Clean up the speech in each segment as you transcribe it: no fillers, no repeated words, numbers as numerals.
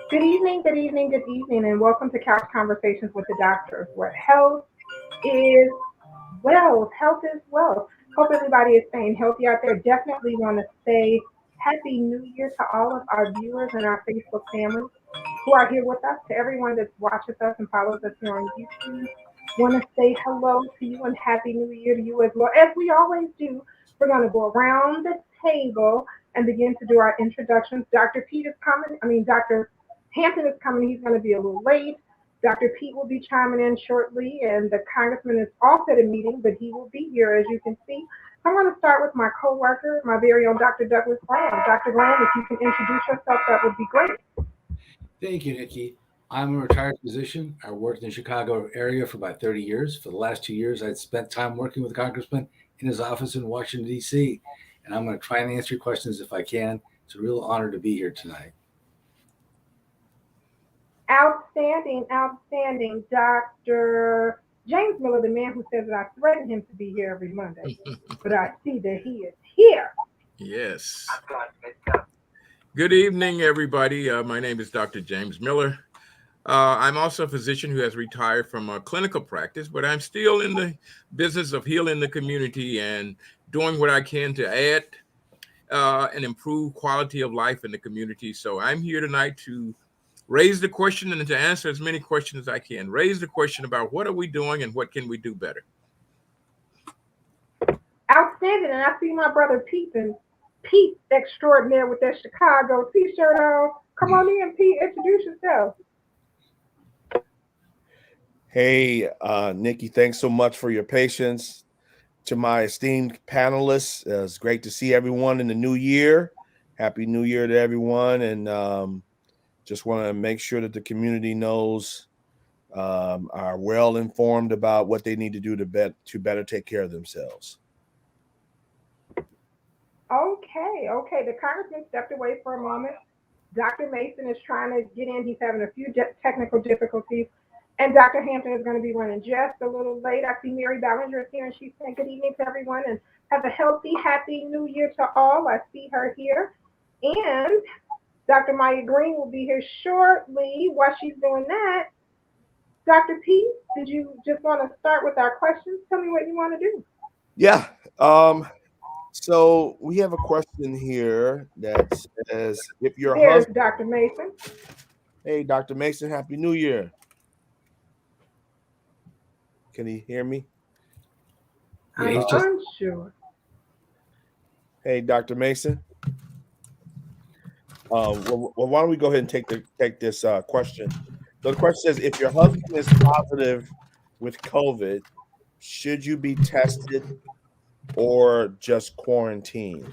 Good evening, good evening, good evening, and welcome to Couch Conversations with the Doctors, where health is wealth. Health is wealth. Hope everybody is staying healthy out there. Definitely want to say Happy New Year to all of our viewers and our Facebook family who are here with us. To everyone that watches us and follows us here on YouTube, want to say hello to you and Happy New Year to you as well. As we always do, we're going to go around the table and begin to do our introductions. Dr. Pete is coming. Dr. Hampton is coming. He's going to be a little late. Dr. Pete will be chiming in shortly, and the congressman is off at a meeting, but he will be here, as you can see. So I'm going to start with my co-worker, my very own Dr. Douglas Graham. Dr. Graham, if you can introduce yourself, that would be great. Thank you, Nikki. I'm a retired physician. I worked in the Chicago area for about 30 years. For the last 2 years, I'd spent time working with the congressman in his office in Washington, D.C., and I'm going to try and answer your questions if I can. It's a real honor to be here tonight. Outstanding, outstanding, Dr. James Miller, the man who says that I threaten him to be here every Monday, but I see that he is here. Yes. Good evening, everybody. My name is Dr. James Miller. I'm also a physician who has retired from clinical practice, but I'm still in the business of healing the community and doing what I can to add and improve quality of life in the community. So I'm here tonight to raise the question and to answer as many questions as I can. Raise the question about what are we doing and what can we do better. Outstanding, and I see my brother Pete and Pete extraordinaire with that Chicago t-shirt on. Come on in, Pete, introduce yourself. Hey, Nikki, thanks so much for your patience. To my esteemed panelists, it's great to see everyone in the new year. Happy New Year to everyone. And just want to make sure that the community knows, are well informed about what they need to do to better take care of themselves. Okay. The congressman stepped away for a moment. Dr. Mason is trying to get in. He's having a few technical difficulties. And Dr. Hampton is going to be running just a little late. I see Mary Ballinger is here, and she's saying good evening to everyone and have a healthy, happy new year to all. I see her here. And Dr. Maya Green will be here shortly. While she's doing that, Dr. P, did you just want to start with our questions? Tell me what you want to do. Yeah. So we have a question here that says, if your There's husband... Dr. Mason. Hey, Dr. Mason, Happy New Year. Can he hear me? I'm unsure. Hey, Dr. Mason. Well, why don't we go ahead and take this question? So the question says, if your husband is positive with COVID, should you be tested or just quarantined?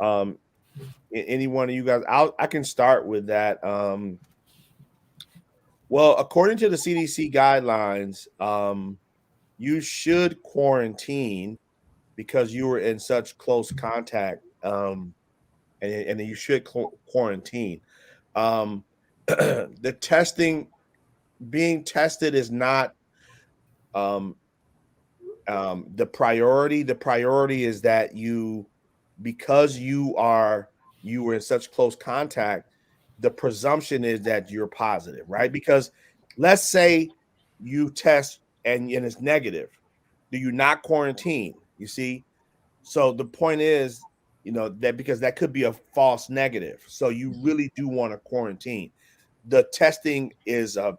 Any one of you guys, I can start with that. Well, according to the CDC guidelines, you should quarantine because you were in such close contact, and you should quarantine. The testing, being tested is not the priority. The priority is that because you were in such close contact, the presumption is that you're positive, right? Because let's say you test and it's negative. Do you not quarantine? You see? So the point is, that because that could be a false negative. So you really do want to quarantine. The testing is a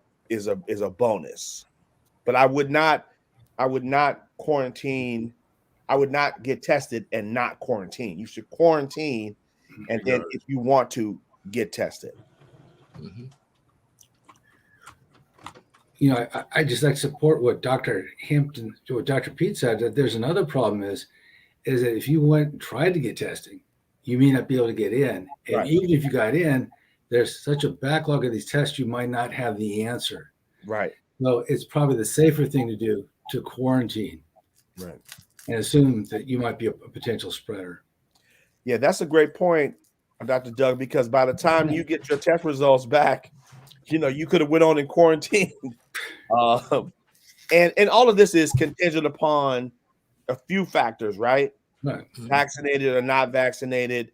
bonus. But I would not quarantine. I would not get tested and not quarantine. You should quarantine, and then if you want to, get tested. Mm-hmm. I just like support what Dr. Hampton, what Dr. Pete said, that there's another problem is that if you went and tried to get testing, you may not be able to get in. And Right. Even if you got in, there's such a backlog of these tests, you might not have the answer. Right. So it's probably the safer thing to do to quarantine. Right. And assume that you might be a potential spreader. Yeah, that's a great point, Dr. Doug, because by the time you get your test results back, you could have went on in quarantine. And all of this is contingent upon a few factors, right? Right. Vaccinated or not vaccinated,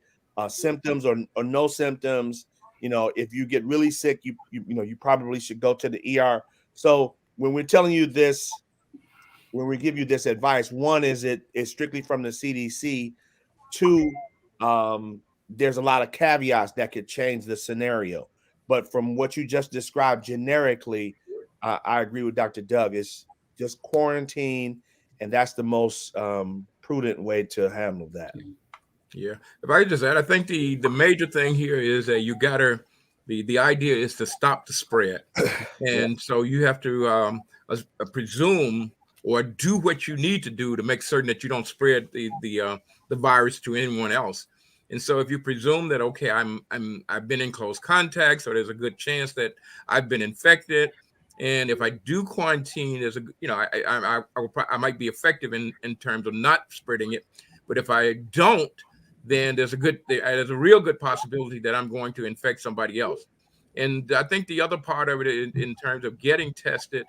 symptoms or no symptoms, if you get really sick, you probably should go to the ER. So when we're telling you this, when we give you this advice, one is it is strictly from the CDC. Two, there's a lot of caveats that could change the scenario. But from what you just described generically, I agree with Dr. Doug. It's just quarantine, and that's the most prudent way to handle that. Yeah. If I could just add, I think the major thing here is that you gotta, the idea is to stop the spread. And so you have to presume or do what you need to do to make certain that you don't spread the virus to anyone else. And so if you presume that, okay, I've been in close contact, so there's a good chance that I've been infected. And if I do quarantine, there's I might be effective in terms of not spreading it. But if I don't, then there's a real good possibility that I'm going to infect somebody else. And I think the other part of it in terms of getting tested,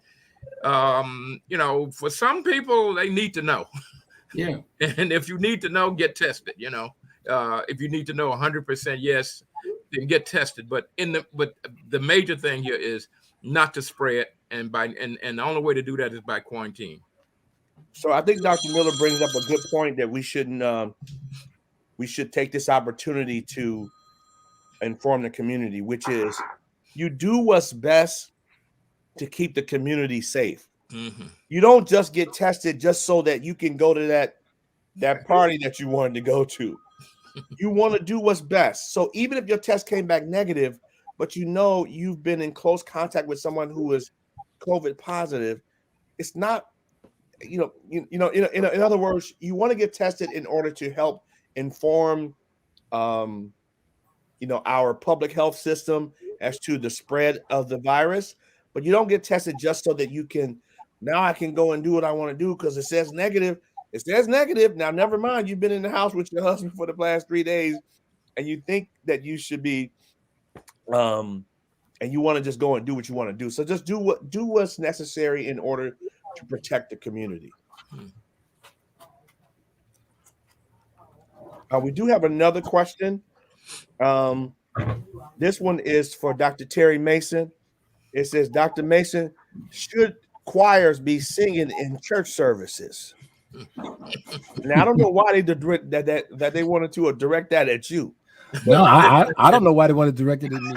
for some people, they need to know. Yeah. And if you need to know, get tested, if you need to know 100% yes, then get tested. But the major thing here is not to spread. And the only way to do that is by quarantine. So I think Dr. Miller brings up a good point that we should take this opportunity to inform the community, which is you do what's best to keep the community safe. Mm-hmm. You don't just get tested just so that you can go to that party that you wanted to go to. You want to do what's best. So even if your test came back negative, but you've been in close contact with someone who is COVID positive, it's not, in other words, you want to get tested in order to help inform our public health system as to the spread of the virus, but you don't get tested just so that now I can go and do what I want to do because it says negative. It says negative. Now, never mind, you've been in the house with your husband for the last 3 days and you think that you should be, and you want to just go and do what you want to do. So just do what's necessary in order to protect the community. We do have another question. This one is for Dr. Terry Mason. It says, Dr. Mason, should choirs be singing in church services? Now, I don't know why they that they wanted to direct that at you. No, I don't know why they want to direct it at me.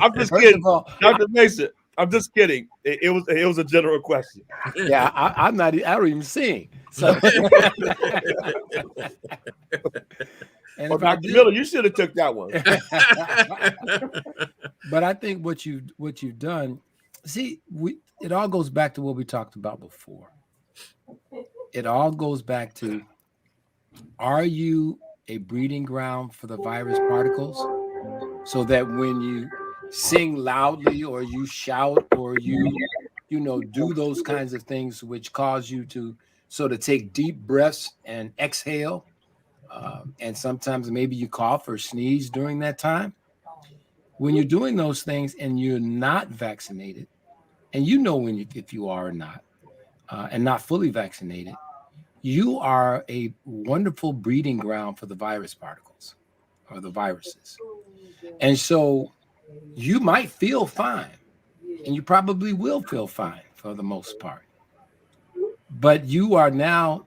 I'm just kidding, Dr. Mason. I'm just kidding. It was a general question. Yeah, I'm not. I don't even sing. So, and Dr. Miller, you should have took that one. But I think what you've done, it all goes back to what we talked about before. It all goes back to, are you a breeding ground for the virus particles? So that when you sing loudly or you shout or you do those kinds of things which cause you to sort of take deep breaths and exhale, and sometimes maybe you cough or sneeze during that time. When you're doing those things and you're not vaccinated, and if you are or not, and not fully vaccinated, you are a wonderful breeding ground for the virus particles or the viruses. And so you might feel fine, and you probably will feel fine for the most part. But you are now,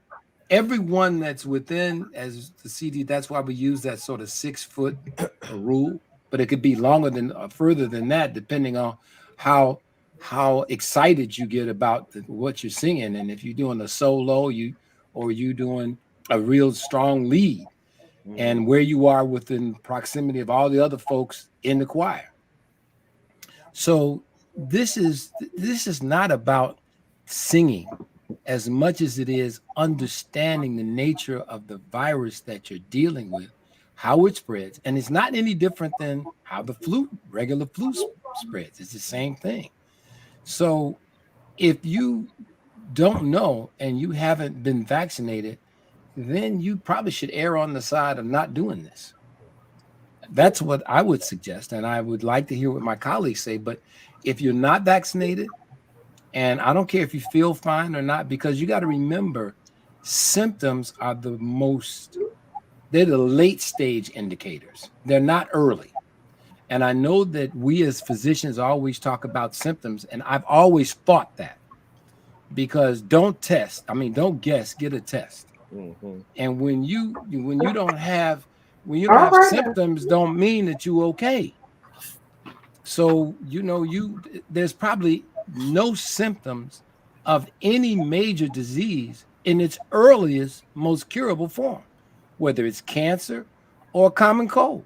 everyone that's within, as the CD, that's why we use that sort of 6 foot rule, but it could be longer than or further than that, depending on how excited you get about what you're singing. And if you're doing a solo, or you doing a real strong lead, and where you are within proximity of all the other folks in the choir. So this is not about singing as much as it is understanding the nature of the virus that you're dealing with, how it spreads. And it's not any different than how the regular flu spreads. It's the same thing. So if you don't know and you haven't been vaccinated, then you probably should err on the side of not doing this. That's what I would suggest. And I would like to hear what my colleagues say. But if you're not vaccinated, and I don't care if you feel fine or not, because you got to remember, symptoms are the most They're the late stage indicators. They're not early. And I know that we as physicians always talk about symptoms, and I've always thought that, because don't guess, get a test. Mm-hmm. And when you don't have All right now. symptoms, don't mean that you okay. So there's probably no symptoms of any major disease in its earliest, most curable form, whether it's cancer or common cold.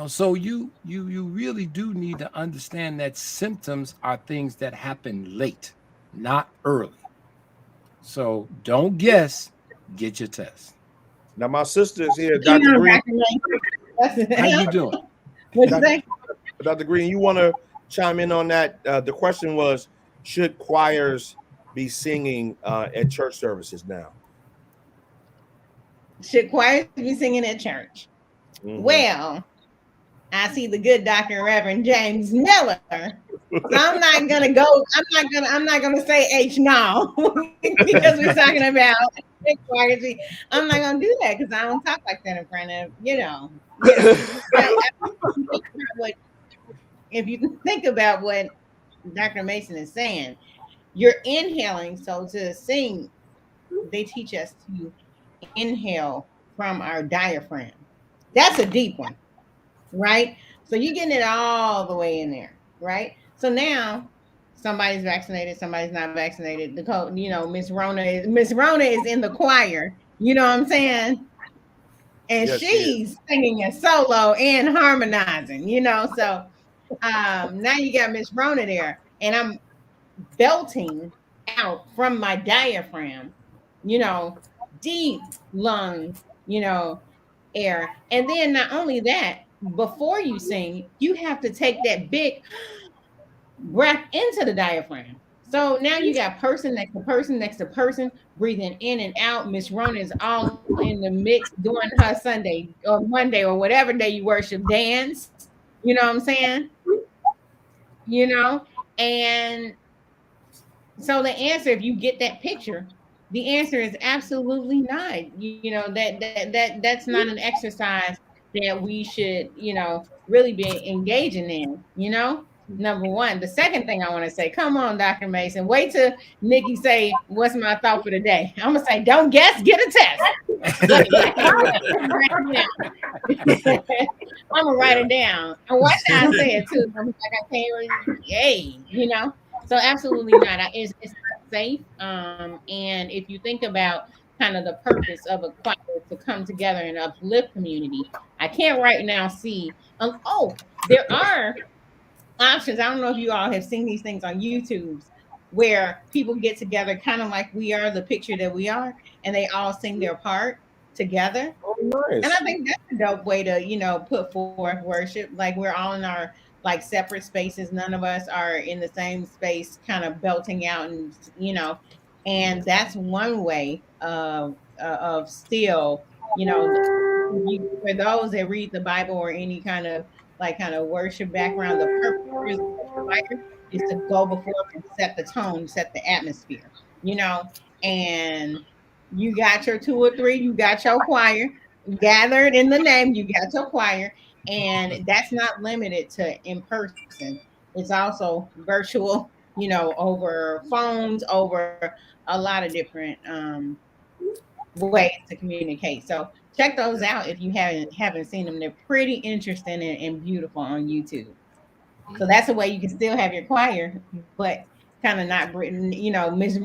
So you really do need to understand that symptoms are things that happen late, not early. So don't guess, get your test. Now my sister's here, You Dr. know, Green. How you doing? What'd you Dr. say? Dr. Green, you want to chime in on that? The question was, should choirs be singing at church services now? Should choirs be singing at church? Mhm. Well, I see the good Dr. Reverend James Miller. So I'm not gonna say H no because we're talking about choirs. I'm not gonna do that because I don't talk like that in front of But if you think about what Dr. Mason is saying, you're inhaling. So to sing, they teach us to inhale from our diaphragm. That's a deep one, right? So you're getting it all the way in there, right? So now somebody's vaccinated, somebody's not vaccinated. Miss Rona is in the choir. You know what I'm saying? And Yes, she's singing a solo and harmonizing. So now you got Miss Rona there, and I'm belting out from my diaphragm, deep lung, air. And then not only that, before you sing, you have to take that big breath into the diaphragm. So now you got person next to person next to person breathing in and out. Miss Rona is all in the mix doing her Sunday or Monday or whatever day you worship dance. You know what I'm saying? And so the answer, if you get that picture, the answer is absolutely not. That's not an exercise that we should, really be engaging in, number one. The second thing I want to say, come on, Dr. Mason, wait till Nikki say, what's my thought for the day? I'm going to say, don't guess, get a test. I'm going to write it down. And watch how I say it too. I'm like, I can't really, So absolutely not. It's not safe. And if you think about kind of the purpose of a choir to come together and uplift community, I can't right now see. There are options. I don't know if you all have seen these things on YouTube where people get together, kind of like we are the picture that we are, and they all sing their part together. Oh, nice. And I think that's a dope way to, put forth worship. Like we're all in our separate spaces. None of us are in the same space, kind of belting out and that's one way of still, for those that read the Bible or any kind of worship background, the purpose of the choir is to go before and set the tone, set the atmosphere, and you got your 2 or 3, you got your choir gathered in the name, you got your choir, and that's not limited to in person. It's also virtual, over phones, over a lot of different ways to communicate. So check those out if you haven't seen them. They're pretty interesting and beautiful on YouTube. So that's a way you can still have your choir, but kind of not written.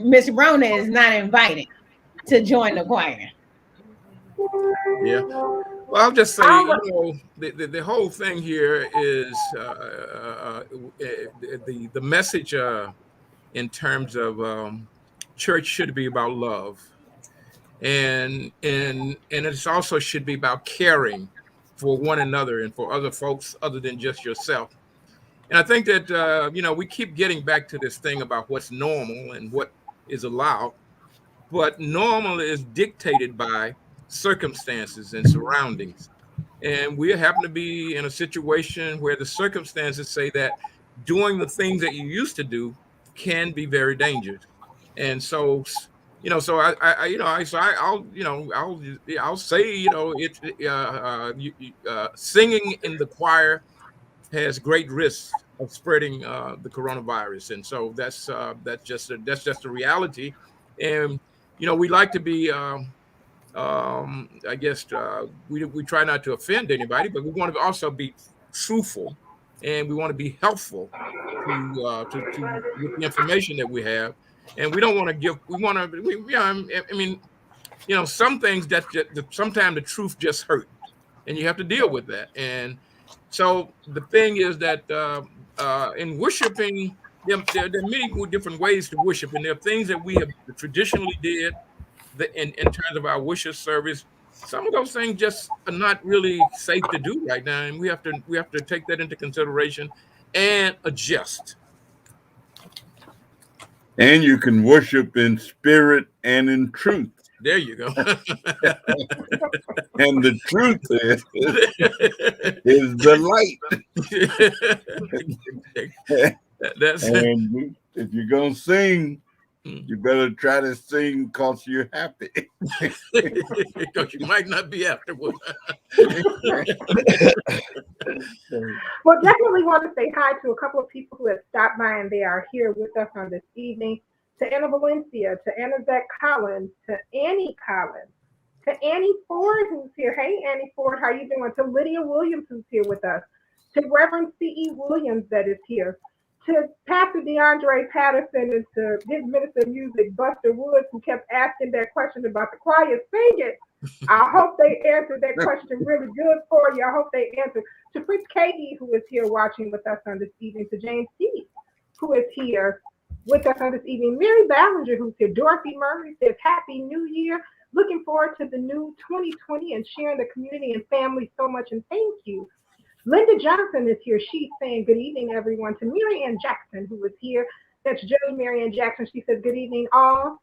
Miss Rona is not invited to join the choir. Yeah. Well, I'll just say, the whole thing here is the message in terms of church should be about love, and it also should be about caring for one another and for other folks other than just yourself. And I think that we keep getting back to this thing about what's normal and what is allowed, but normal is dictated by circumstances and surroundings. And we happen to be in a situation where the circumstances say that doing the things that you used to do can be very dangerous. And so So I'll say, singing in the choir has great risks of spreading the coronavirus, and so that's just a reality. And we like to be, I guess, we try not to offend anybody, but we want to also be truthful, and we want to be helpful to with the information that we have, and we don't want to give. We want to. I mean, some things sometimes the truth just hurt, and you have to deal with that. And so the thing is that in worshiping, there are many different ways to worship, and there are things that we have traditionally did in terms of our worship service. Some of those things just are not really safe to do right now, and we have to take that into consideration and adjust. And you can worship in spirit and in truth. There you go. And the truth is the light. And if you're going to sing, you better try to sing because you're happy. Because you might not be afterward. Well, definitely want to say hi to a couple of people who have stopped by, and they are here with us on this evening. To Anna Valencia, to Anna Zach Collins, to Annie Collins, to Annie Ford, who's here. Hey, Annie Ford, how you doing? To Lydia Williams, who's here with us. To Reverend C.E. Williams, that is here. To Pastor DeAndre Patterson, and to his minister of music, Buster Woods, who kept asking that question about the choir singing. I hope they answered that question really good for you. I hope they answered. To Fritz Katie, who is here watching with us on this evening. To James Steve, who is here with us on this evening. Mary Ballinger, who's here. Dorothy Murray says, Happy New Year. Looking forward to the new 2020 and sharing the community and family so much. And thank you. Linda Johnson is here. She's saying good evening, everyone. To Mary Ann Jackson, who is here. That's Judge Mary Ann Jackson. She says good evening, all.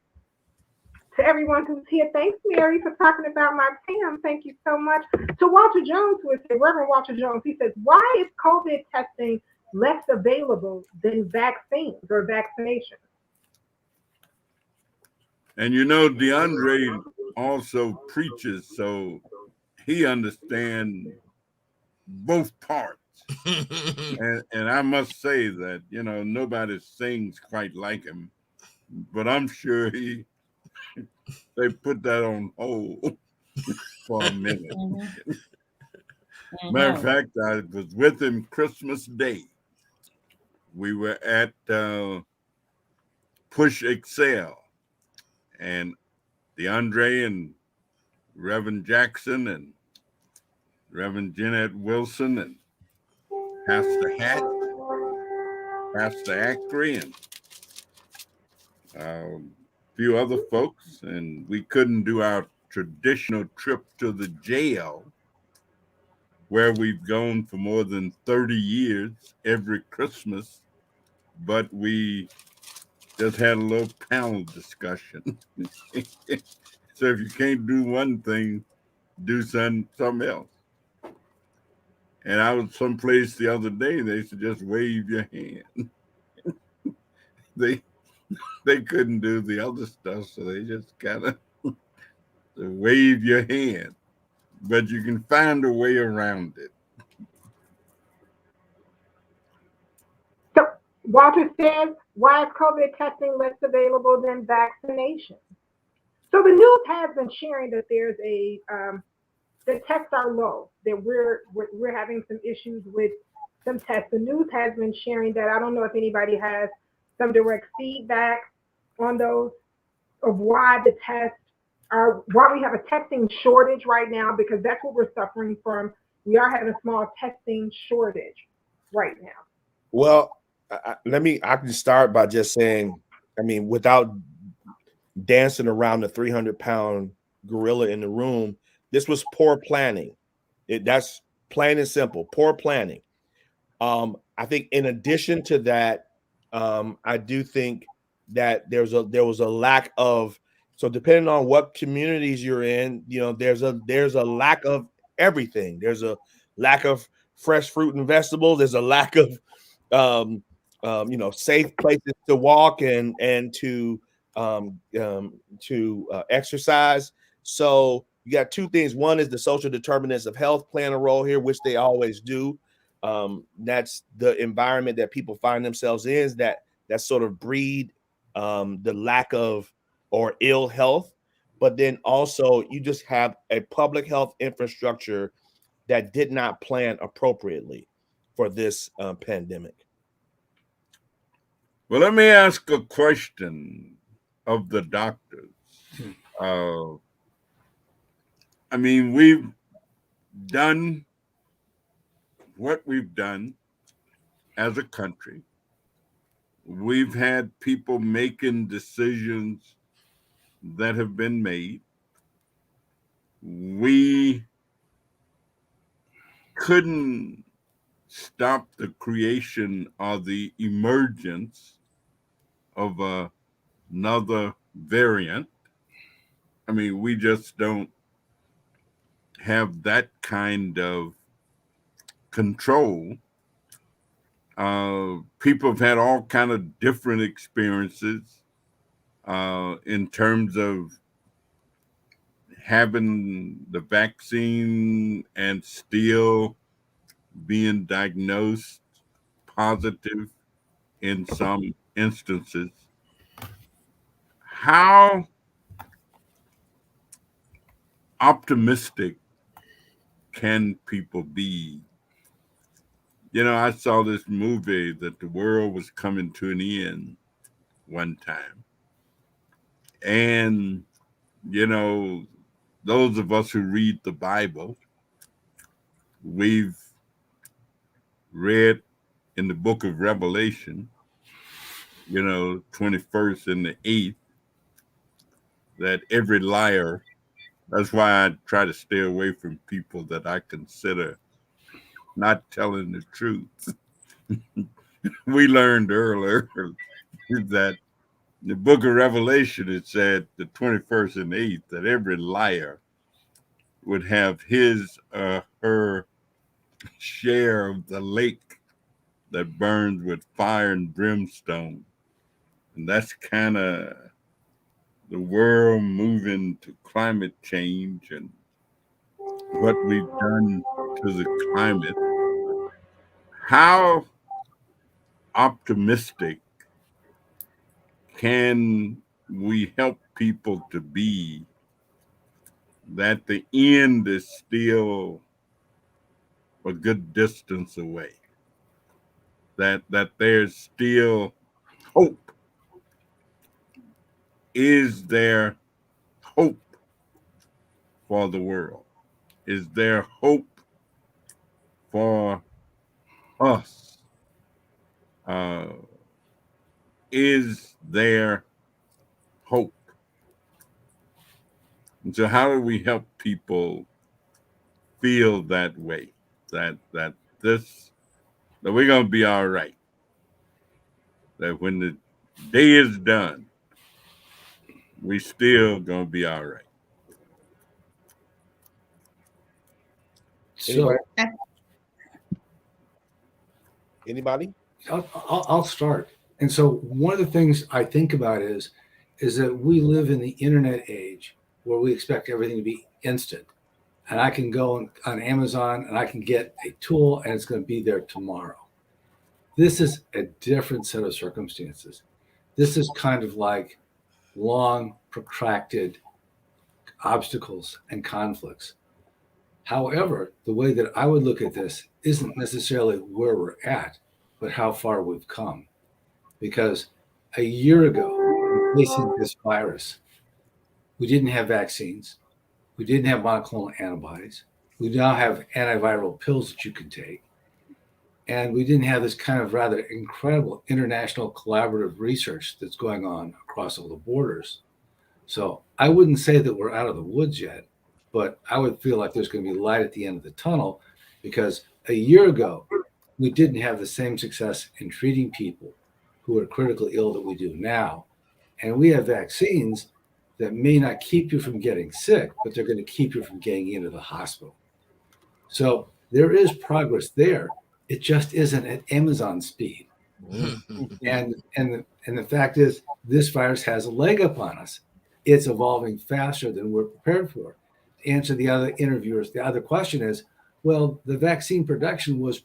To everyone who's here, thanks, Mary, for talking about my Pam. Thank you so much. To Walter Jones, who is here, Reverend Walter Jones, he says, why is COVID testing less available than vaccines or vaccinations? And DeAndre also preaches, so he understands both parts. and I must say that, nobody sings quite like him, but I'm sure they put that on hold for a minute. Matter of fact, I was with him Christmas Day. We were at Push Excel, and DeAndre and Reverend Jackson and Reverend Jeanette Wilson and Pastor Hatch, Pastor Ackley, and a few other folks, and we couldn't do our traditional trip to the jail where we've gone for more than 30 years every Christmas, but we just had a little panel discussion. So if you can't do one thing, do something else. And I was someplace the other day, they said just wave your hand. They couldn't do the other stuff, so they just gotta wave your hand. But you can find a way around it. So Walter says, why is COVID testing less available than vaccination? So the news has been sharing that there's the tests are low, that we're having some issues with some tests. The news has been sharing that. I don't know if anybody has some direct feedback on those, of why the tests why we have a testing shortage right now, because that's what we're suffering from. We are having a small testing shortage right now. Well, I can start by just saying, without dancing around the 300-pound gorilla in the room, this was poor planning. That's plain and simple, poor planning. I think in addition to that, I do think that there was a lack of, so depending on what communities you're in, there's a lack of everything. There's a lack of fresh fruit and vegetables. There's a lack of safe places to walk and to to exercise. So you got two things. One is the social determinants of health playing a role here, which they always do. That's the environment that people find themselves in, that sort of breed the lack of or ill health. But then also you just have a public health infrastructure that did not plan appropriately for this pandemic. Well, let me ask a question of the doctors. I mean, we've done what we've done as a country. We've had people making decisions that have been made. We couldn't stop the creation or the emergence of another variant. I mean, we just don't have that kind of control. People have had all kind of different experiences in terms of having the vaccine and still being diagnosed positive in some instances. How optimistic can people be? You know, I saw this movie that the world was coming to an end one time. And, you know, those of us who read the Bible, we've read in the book of Revelation, 21st and the 8th, that every liar, that's why I try to stay away from people that I consider not telling the truth. We learned earlier that in the book of Revelation, it said the 21st and 8th, that every liar would have his her share of the lake that burns with fire and brimstone. And that's kind of the world moving to climate change and what we've done to the climate. How optimistic can we help people to be that the end is still a good distance away? That there's still hope. Is there hope for the world? Is there hope for us? Is there hope? And so how do we help people feel that way? That we're gonna be all right. That when the day is done, we still gonna be all right. So Anybody? I'll start. And so one of the things I think about is that we live in the internet age where we expect everything to be instant. And I can go on Amazon and I can get a tool and it's going to be there tomorrow. This is a different set of circumstances. This is kind of like long, protracted obstacles and conflicts. However, the way that I would look at this isn't necessarily where we're at, but how far we've come. Because a year ago, facing this virus, we didn't have vaccines. We didn't have monoclonal antibodies. We now have antiviral pills that you can take. And we didn't have this kind of rather incredible international collaborative research that's going on across all the borders. So I wouldn't say that we're out of the woods yet, but I would feel like there's going to be light at the end of the tunnel, because a year ago, we didn't have the same success in treating people who are critically ill that we do now. And we have vaccines that may not keep you from getting sick, but they're going to keep you from getting into the hospital. So there is progress there. It just isn't at Amazon speed. And the fact is, this virus has a leg up on us. It's evolving faster than we're prepared for. To answer the other interviewers, the other question is, well, the vaccine production was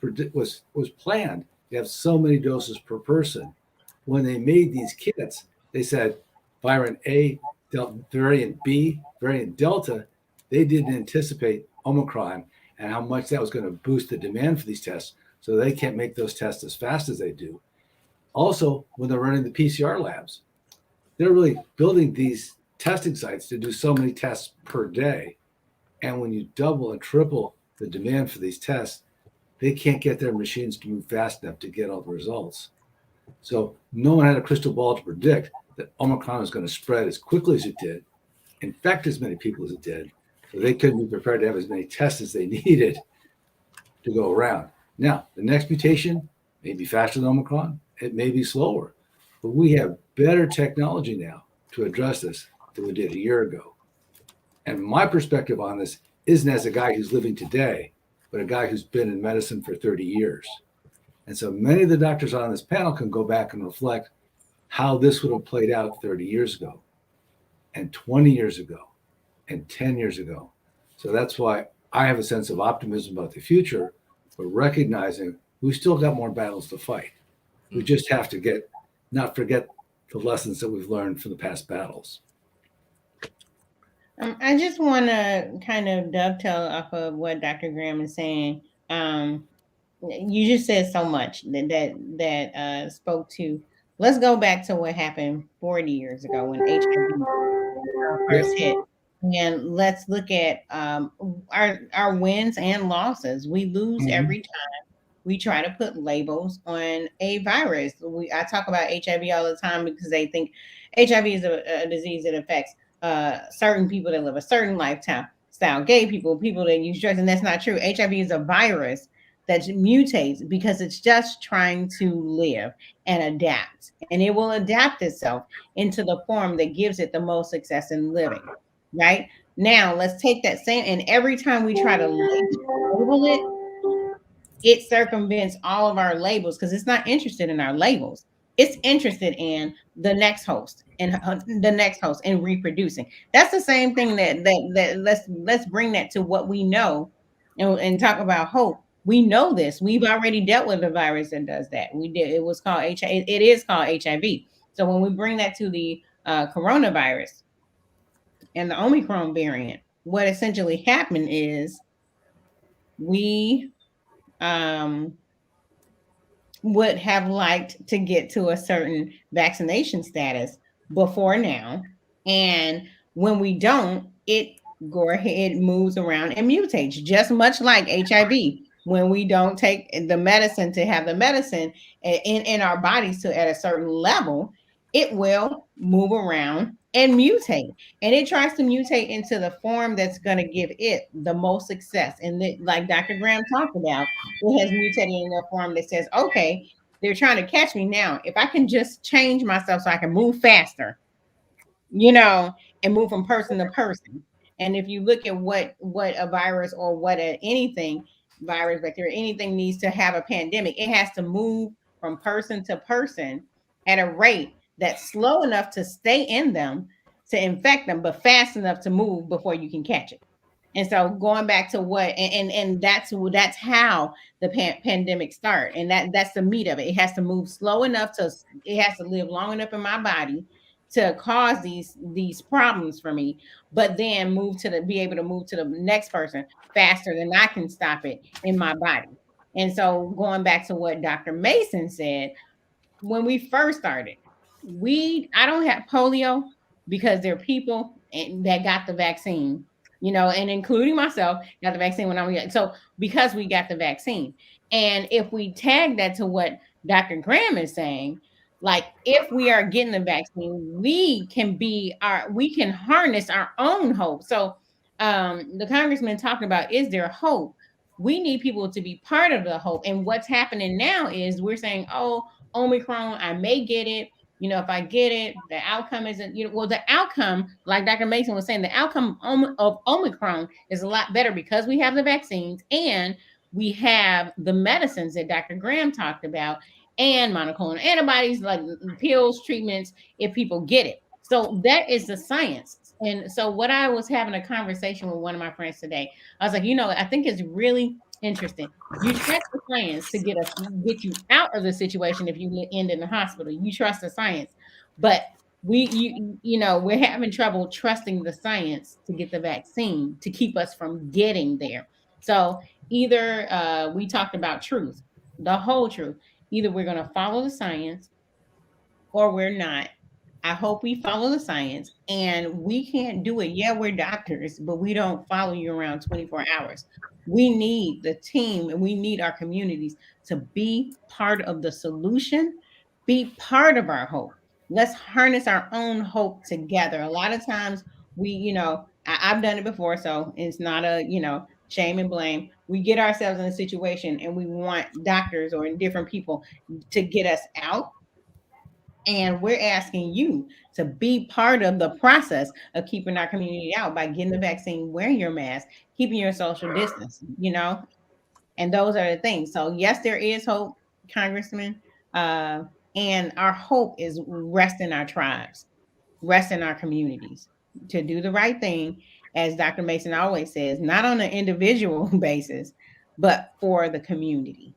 planned. You have so many doses per person. When they made these kits, they said variant A, variant B, variant Delta. They didn't anticipate Omicron and how much that was going to boost the demand for these tests. So they can't make those tests as fast as they do. Also, when they're running the PCR labs, they're really building these testing sites to do so many tests per day. And when you double and triple the demand for these tests, they can't get their machines to move fast enough to get all the results. So no one had a crystal ball to predict that Omicron was going to spread as quickly as it did, infect as many people as it did. So they couldn't be prepared to have as many tests as they needed to go around. Now, the next mutation may be faster than Omicron. It may be slower, but we have better technology now to address this than we did a year ago. And my perspective on this isn't as a guy who's living today, but a guy who's been in medicine for 30 years. And so many of the doctors on this panel can go back and reflect how this would have played out 30 years ago and 20 years ago and 10 years ago. So that's why I have a sense of optimism about the future, but recognizing we've still got more battles to fight. We just have to not forget the lessons that we've learned from the past battles. I just want to kind of dovetail off of what Dr. Graham is saying. You just said so much that spoke to. Let's go back to what happened 40 years ago when HIV first hit, and let's look at our wins and losses. We lose every time we try to put labels on a virus. I talk about HIV all the time because they think HIV is a disease that affects certain people that live a certain lifestyle, gay people, people that use drugs, and that's not true. HIV is a virus that mutates because it's just trying to live and adapt, and it will adapt itself into the form that gives it the most success in living. Right now, let's take that same, and every time we try to label it, it circumvents all of our labels because it's not interested in our labels. It's interested in the next host and the next host and reproducing. That's the same thing that let's bring that to what we know and talk about hope. We know this. We've already dealt with a virus that does that. We did. It was called HIV. It is called HIV. So when we bring that to the coronavirus and the Omicron variant, what essentially happened is we would have liked to get to a certain vaccination status before now. And when we don't, it moves around and mutates, just much like HIV. When we don't take the medicine to have the medicine in our bodies to at a certain level, it will move around and mutate. And it tries to mutate into the form that's going to give it the most success. And like Dr. Graham talked about, it has mutated in a form that says, okay, they're trying to catch me now. If I can just change myself so I can move faster, and move from person to person. And if you look at what a virus or what anything, virus, bacteria, anything needs to have a pandemic, it has to move from person to person at a rate that's slow enough to stay in them to infect them, but fast enough to move before you can catch it. And so going back to what and that's how the pandemic start, and that's the meat of it. It has to move slow enough it has to live long enough in my body to cause these problems for me, but then be able to move to the next person faster than I can stop it in my body. And so going back to what Dr. Mason said, when we first started, I don't have polio because there are people that got the vaccine, and including myself, got the vaccine when I was young. So because we got the vaccine, and if we tag that to what Dr. Graham is saying, like if we are getting the vaccine, we can harness our own hope. So the congressman talking about, is there hope? We need people to be part of the hope. And what's happening now is we're saying, oh, Omicron, I may get it. If I get it, the outcome isn't, the outcome, like Dr. Mason was saying, the outcome of Omicron is a lot better because we have the vaccines and we have the medicines that Dr. Graham talked about. and monoclonal antibodies, like pills, treatments, if people get it. So that is the science. And so what I was having a conversation with one of my friends today, I was like, I think it's really interesting. You trust the science to get you out of the situation if you end in the hospital. You trust the science, but we're having trouble trusting the science to get the vaccine to keep us from getting there. So either we talked about truth, the whole truth. Either we're going to follow the science or we're not. I hope we follow the science, and we can't do it. Yeah, we're doctors, but we don't follow you around 24 hours. We need the team and we need our communities to be part of the solution, be part of our hope. Let's harness our own hope together. A lot of times I've done it before, so it's not shame and blame. We get ourselves in a situation and we want doctors or different people to get us out, and we're asking you to be part of the process of keeping our community out by getting the vaccine, wearing your mask, keeping your social distance. And those are the things. So yes, there is hope, Congressman. Uh, and our hope is rest in our tribes, rest in our communities, to do the right thing, as Dr. Mason always says, not on an individual basis, but for the community.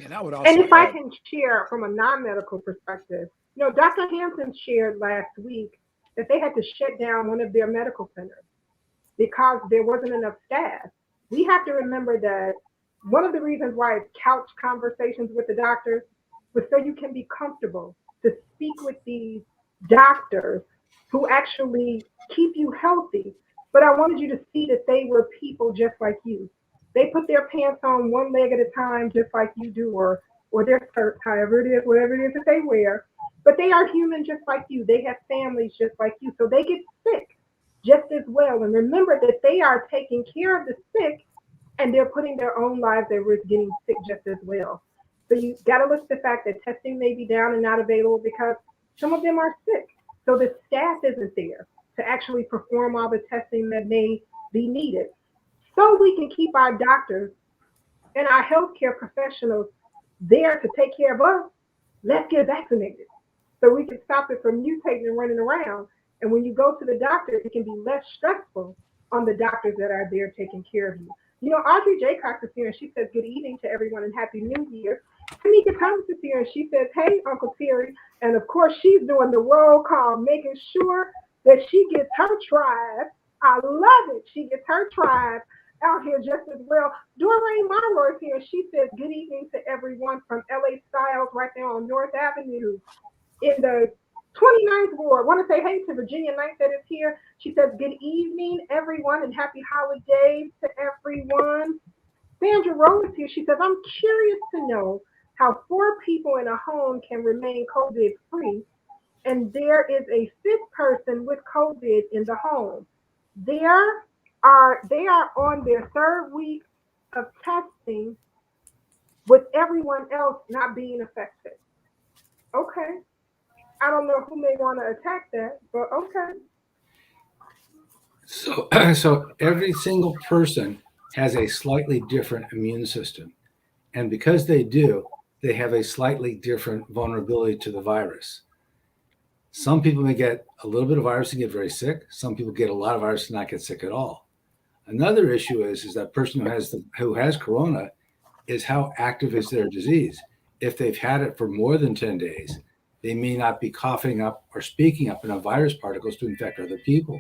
And I would And also if I add, can share from a non-medical perspective, Dr. Hansen shared last week that they had to shut down one of their medical centers because there wasn't enough staff. We have to remember that one of the reasons why it's couch conversations with the doctors was so you can be comfortable to speak with these doctors who actually keep you healthy. But I wanted you to see that they were people just like you. They put their pants on one leg at a time, just like you do, or their skirts, however it is, whatever it is that they wear. But they are human just like you. They have families just like you. So they get sick just as well. And remember that they are taking care of the sick and they're putting their own lives at risk getting sick just as well. So you got to look at the fact that testing may be down and not available because some of them are sick. So the staff isn't there to actually perform all the testing that may be needed. So we can keep our doctors and our healthcare professionals there to take care of us. Let's get vaccinated so we can stop it from mutating and running around. And when you go to the doctor, it can be less stressful on the doctors that are there taking care of you. Audrey Jaycox is here and she says, good evening to everyone and Happy New Year. Tamika Thomas is here and she says, hey, Uncle Terry. And of course, she's doing the roll call, making sure that she gets her tribe. I love it. She gets her tribe out here just as well. Doreen Monroe is here. She says, good evening to everyone from LA Styles right there on North Avenue in the 29th Ward. I want to say hey to Virginia Knight that is here. She says, good evening, everyone, and happy holidays to everyone. Sandra Rowe is here. She says, I'm curious to know how 4 people in a home can remain COVID free, and there is a 5th person with COVID in the home. They are on their 3rd week of testing with everyone else not being affected. Okay. I don't know who may want to attack that, but okay. So every single person has a slightly different immune system. And because they do, they have a slightly different vulnerability to the virus. Some people may get a little bit of virus and get very sick. Some people get a lot of virus and not get sick at all. Another issue is that person who has corona is how active is their disease. If they've had it for more than 10 days, they may not be coughing up or speaking up enough virus particles to infect other people.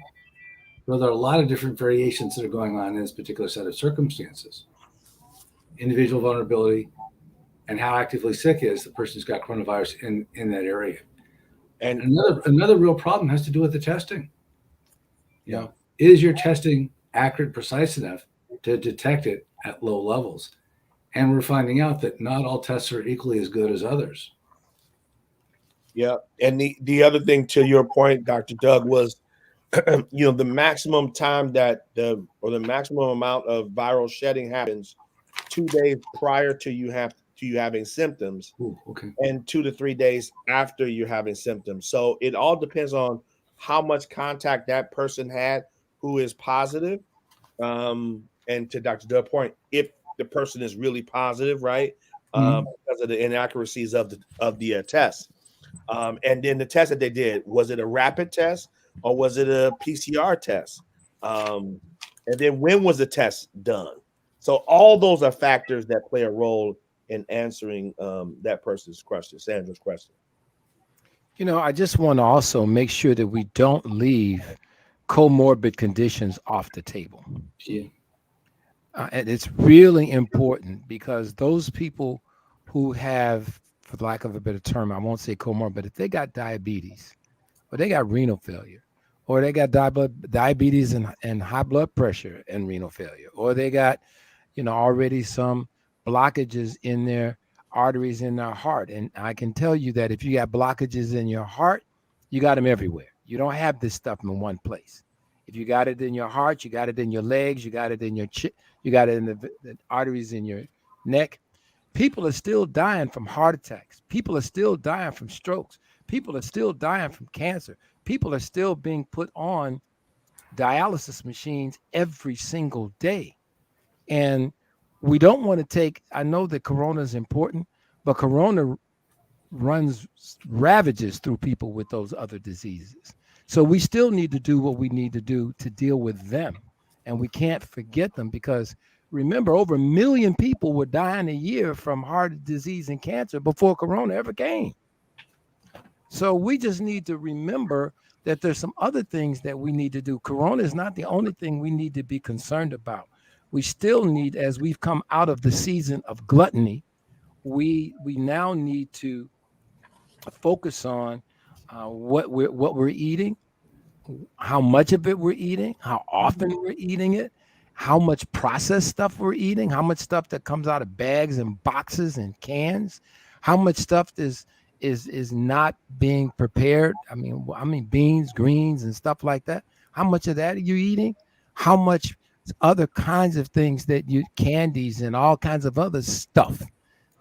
So there are a lot of different variations that are going on in this particular set of circumstances. Individual vulnerability and how actively sick is the person who's got coronavirus in that area. And another real problem has to do with the testing. Is your testing accurate, precise enough to detect it at low levels? And we're finding out that not all tests are equally as good as others. Yeah. And the other thing to your point, Dr. Doug, was the maximum time that the maximum amount of viral shedding happens 2 days prior to you having symptoms. Ooh, okay. And 2 to 3 days after you're having symptoms. So it all depends on how much contact that person had who is positive. And to Dr. Doug's point, if the person is really positive, right? Because because of the inaccuracies of the test. And then the test that they did, was it a rapid test or was it a PCR test? And then when was the test done? So all those are factors that play a role in answering that person's question, Sandra's question. You know, I just want to also make sure that we don't leave comorbid conditions off the table. Yeah. And it's really important because those people who have, for lack of a better term, I won't say comorbid, but if they got diabetes or they got renal failure or they got diabetes and high blood pressure and renal failure, or they got, already some blockages in their arteries in their heart. And I can tell you that if you got blockages in your heart, you got them everywhere. You don't have this stuff in one place. If you got it in your heart, you got it in your legs, you got it in your you got it in the arteries in your neck. People are still dying from heart attacks. People are still dying from strokes. People are still dying from cancer. People are still being put on dialysis machines every single day. And we don't want to I know that corona is important, but corona runs ravages through people with those other diseases. So we still need to do what we need to do to deal with them. And we can't forget them because remember, over 1 million people were dying a year from heart disease and cancer before corona ever came. So we just need to remember that there's some other things that we need to do. Corona is not the only thing we need to be concerned about. We still need, as we've come out of the season of gluttony, we now need to focus on what we're eating, how much of it we're eating, how often we're eating it, how much processed stuff we're eating, how much stuff that comes out of bags and boxes and cans, how much stuff is not being prepared. I mean beans, greens, and stuff like that. How much of that are you eating? How much other kinds of things candies and all kinds of other stuff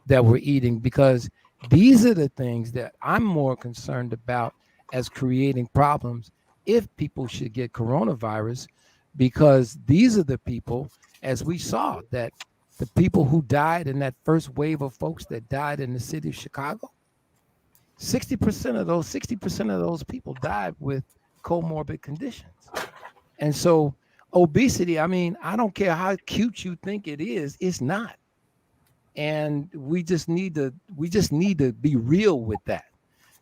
that we're eating? Because these are the things that I'm more concerned about as creating problems if people should get coronavirus, because these are the people, as we saw, that the people who died in that first wave of folks that died in the city of Chicago, 60% of those people died with comorbid conditions. And so obesity, I mean, I don't care how cute you think it is, it's not. And we just need to be real with that.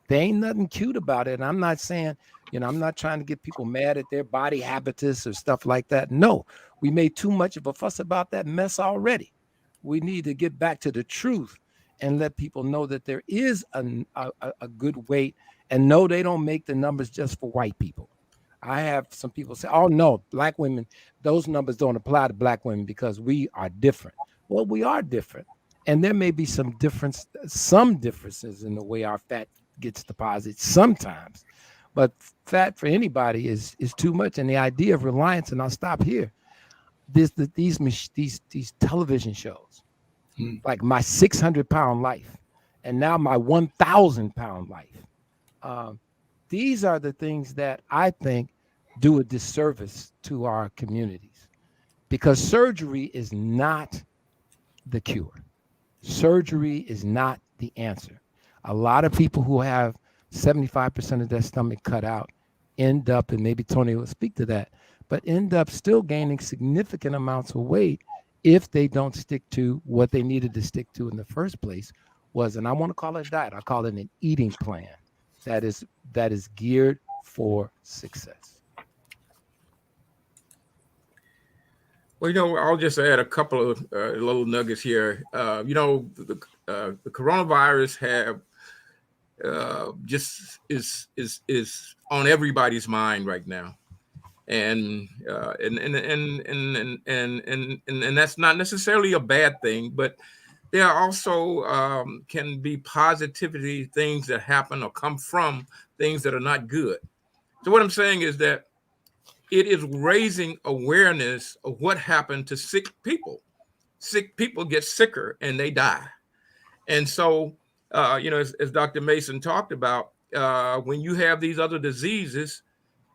There ain't nothing cute about it. And I'm not saying, I'm not trying to get people mad at their body habitus or stuff like that. No, we made too much of a fuss about that mess already. We need to get back to the truth and let people know that there is a good weight, and no, they don't make the numbers just for white people. I have some people say, oh no, black women, those numbers don't apply to black women because we are different. Well, we are different. And there may be some differences in the way our fat gets deposited sometimes, but fat for anybody is too much. And the idea of reliance, and I'll stop here, these television shows, like My 600-Pound Life, and now My 1,000-Pound Life. These are the things that I think do a disservice to our communities, because surgery is not the cure. Surgery is not the answer. A lot of people who have 75% of their stomach cut out end up, and maybe Tony will speak to that, but end up still gaining significant amounts of weight if they don't stick to what they needed to stick to in the first place was, and I want to call it a diet, I call it an eating plan that is geared for success. Well, I'll just add a couple of little nuggets here. The coronavirus just is on everybody's mind right now, and that's not necessarily a bad thing, but there also can be positivity things that happen or come from things that are not good. So what I'm saying is that it is raising awareness of what happened to sick people. Sick people get sicker and they die. And so, as Dr. Mason talked about, when you have these other diseases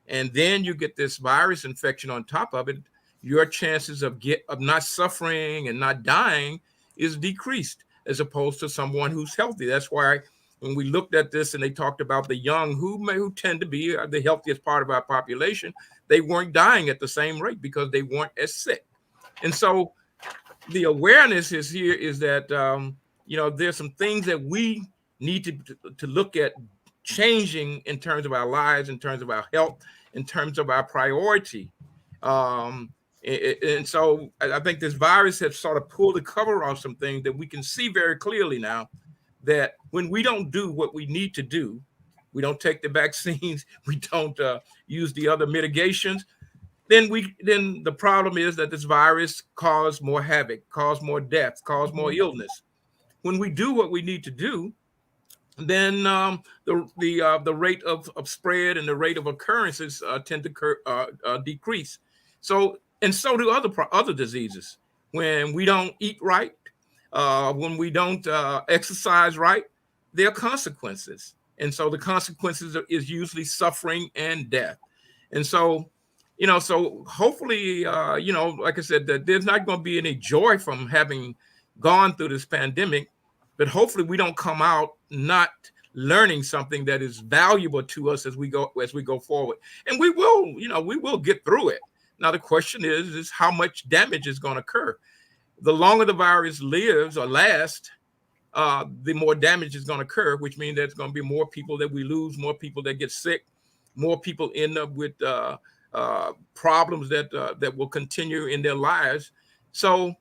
and then you get this virus infection on top of it, your chances of not suffering and not dying is decreased. as opposed to someone who's healthy. That's why when we looked at this and they talked about the young who tend to be the healthiest part of our population, they weren't dying at the same rate because they weren't as sick. And so the awareness is here is that, there's some things that we need to look at changing in terms of our lives, in terms of our health, in terms of our priority. And so I think this virus has sort of pulled the cover off some things that we can see very clearly now, that when we don't do what we need to do, we don't take the vaccines, we don't use the other mitigations, then the problem is that this virus causes more havoc, cause more death, cause more illness. When we do what we need to do, then the rate of spread and the rate of occurrences tend to decrease. So do other diseases. When we don't eat right, when we don't exercise right, there are consequences. And so the consequences is usually suffering and death. And so, so hopefully, like I said, that there's not going to be any joy from having gone through this pandemic, but hopefully we don't come out not learning something that is valuable to us as we go forward. And we will get through it. Now, the question is how much damage is going to occur. The longer the virus lives or lasts, the more damage is going to occur, which means there's going to be more people that we lose, more people that get sick, more people end up with problems that will continue in their lives. So,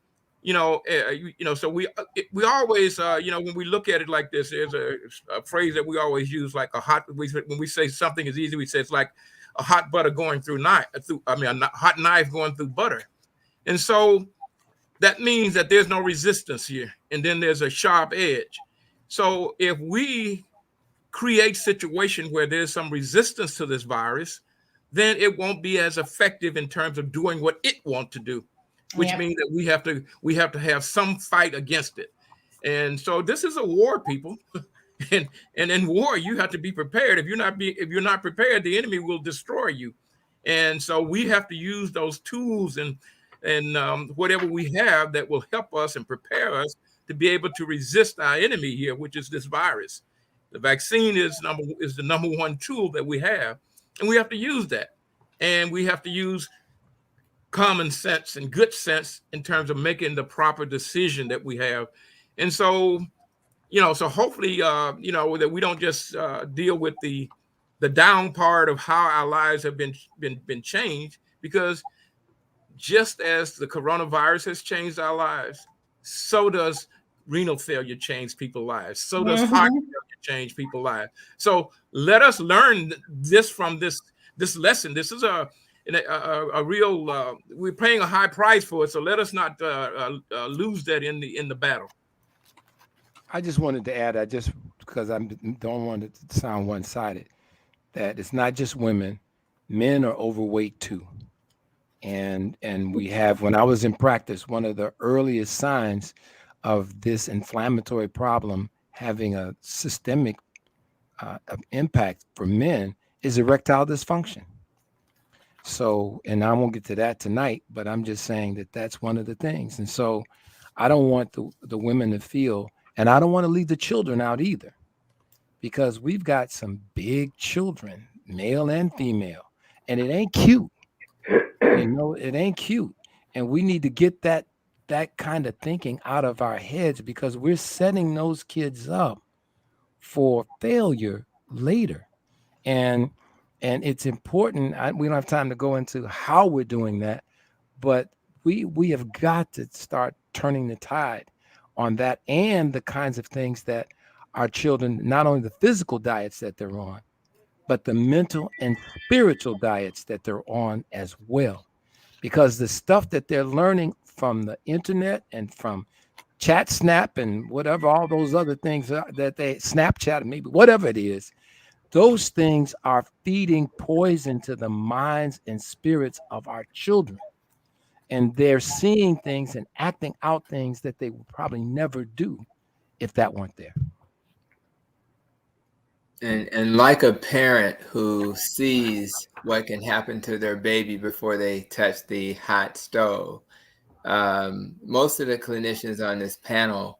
so we always, when we look at it like this, there's a phrase that we always use, like when we say something is easy, we say it's like a hot butter going through a hot knife going through butter. And so that means that there's no resistance here. And then there's a sharp edge. So if we create situation where there's some resistance to this virus, then it won't be as effective in terms of doing what it wants to do, which means that we have to have some fight against it. And so this is a war, people. and in war, you have to be prepared. If you're not prepared, the enemy will destroy you. And so we have to use those tools and whatever we have that will help us and prepare us to be able to resist our enemy here, which is this virus. The vaccine is the number one tool that we have, and we have to use that. And we have to use common sense and good sense in terms of making the proper decision that we have. And so, so hopefully, that we don't just deal with the down part of how our lives have been changed, because just as the coronavirus has changed our lives, so does renal failure change people's lives. So does heart failure change people's lives. So let us learn this from this lesson. This is a real. We're paying a high price for it. So let us not lose that in the battle. I just wanted to add, because I don't want it to sound one-sided, that it's not just women. Men are overweight too. And we have, when I was in practice, one of the earliest signs of this inflammatory problem having a systemic impact for men is erectile dysfunction. So, and I won't get to that tonight, but I'm just saying that that's one of the things. And so I don't want the women to feel, and I don't want to leave the children out either, because we've got some big children, male and female, and it ain't cute. It ain't cute. And we need to get that kind of thinking out of our heads, because we're setting those kids up for failure later. And it's important. We don't have time to go into how we're doing that, but we have got to start turning the tide on that, and the kinds of things that our children, not only the physical diets that they're on, but the mental and spiritual diets that they're on as well. Because the stuff that they're learning from the internet and from Chat Snap and whatever, all those other things that they Snapchat, maybe whatever it is, those things are feeding poison to the minds and spirits of our children. And they're seeing things and acting out things that they would probably never do if that weren't there. And like a parent who sees what can happen to their baby before they touch the hot stove, most of the clinicians on this panel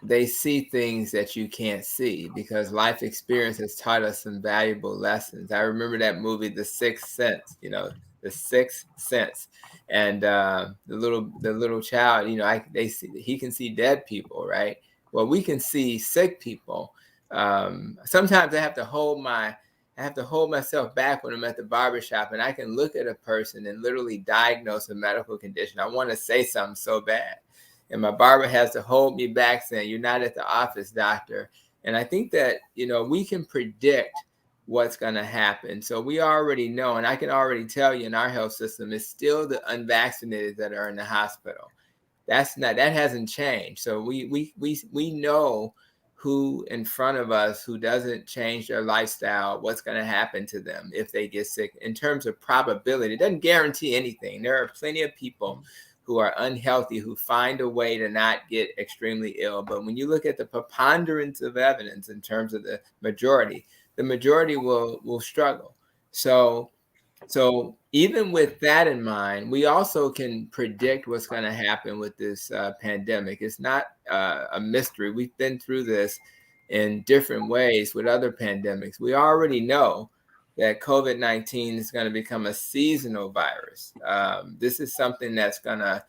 they see things that you can't see because life experience has taught us some valuable lessons. I remember that movie, The Sixth Sense, The Sixth Sense. And the little child, he can see dead people, right? Well, we can see sick people. Sometimes I have to hold myself back when I'm at the barbershop, and I can look at a person and literally diagnose a medical condition. I want to say something so bad. And my barber has to hold me back saying, "You're not at the office, doctor." And I think that, we can predict what's going to happen. So we already know, and I can already tell you in our health system, it's still the unvaccinated that are in the hospital. That hasn't changed. So we know who in front of us who doesn't change their lifestyle, what's going to happen to them if they get sick in terms of probability. It doesn't guarantee anything. There are plenty of people who are unhealthy who find a way to not get extremely ill. But when you look at the preponderance of evidence in terms of the majority will struggle. So even with that in mind, we also can predict what's going to happen with this pandemic. It's not a mystery. We've been through this in different ways with other pandemics. We already know that COVID-19 is going to become a seasonal virus. This is something that's going to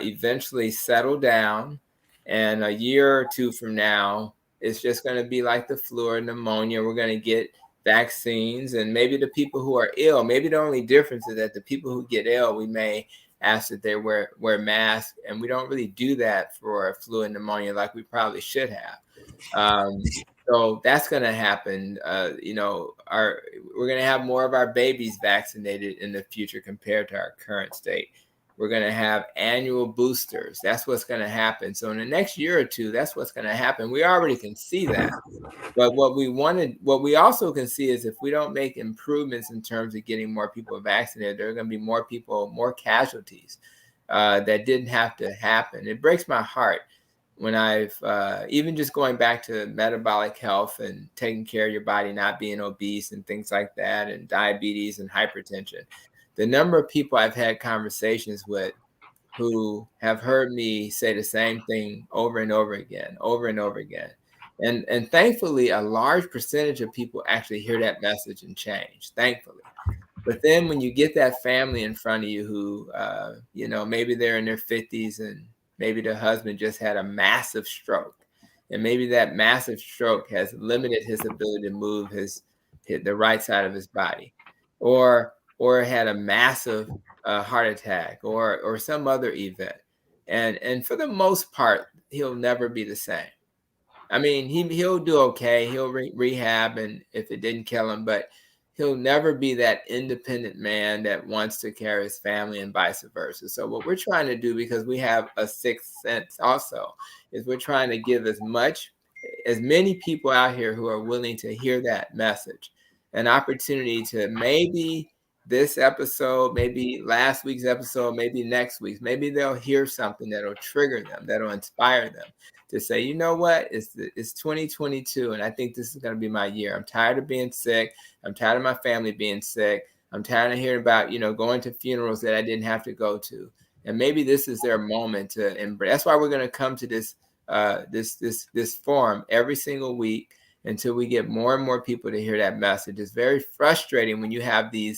eventually settle down. And a year or two from now, it's just going to be like the flu or pneumonia. We're going to get vaccines, and maybe the people who are ill, maybe the only difference is that the people who get ill, we may ask that they wear masks, and we don't really do that for flu and pneumonia like we probably should have. So that's going to happen. We're going to have more of our babies vaccinated in the future compared to our current state. We're going to have annual boosters. That's what's going to happen. So in the next year or two, that's what's going to happen. We already can see that. But what we also can see is if we don't make improvements in terms of getting more people vaccinated, there are going to be more casualties that didn't have to happen. It breaks my heart when I've even just going back to metabolic health and taking care of your body, not being obese and things like that, and diabetes and hypertension. The number of people I've had conversations with who have heard me say the same thing over and over again. And thankfully, a large percentage of people actually hear that message and change, thankfully. But then when you get that family in front of you who, maybe they're in their 50s and maybe the husband just had a massive stroke. And maybe that massive stroke has limited his ability to move the right side of his body. Or had a massive heart attack or some other event. And for the most part, he'll never be the same. I mean, he'll do okay. He'll rehab, and if it didn't kill him, but he'll never be that independent man that wants to carry his family and vice versa. So what we're trying to do, because we have a sixth sense also, is we're trying to give as many people out here who are willing to hear that message an opportunity to maybe this episode, maybe last week's episode, maybe next week's, maybe they'll hear something that'll trigger them, that'll inspire them to say, you know what, it's 2022, and I think this is going to be my year. I'm tired of being sick. I'm tired of my family being sick. I'm tired of hearing about, going to funerals that I didn't have to go to. And maybe this is their moment to embrace. That's why we're going to come to this forum every single week until we get more and more people to hear that message. It's very frustrating when you have the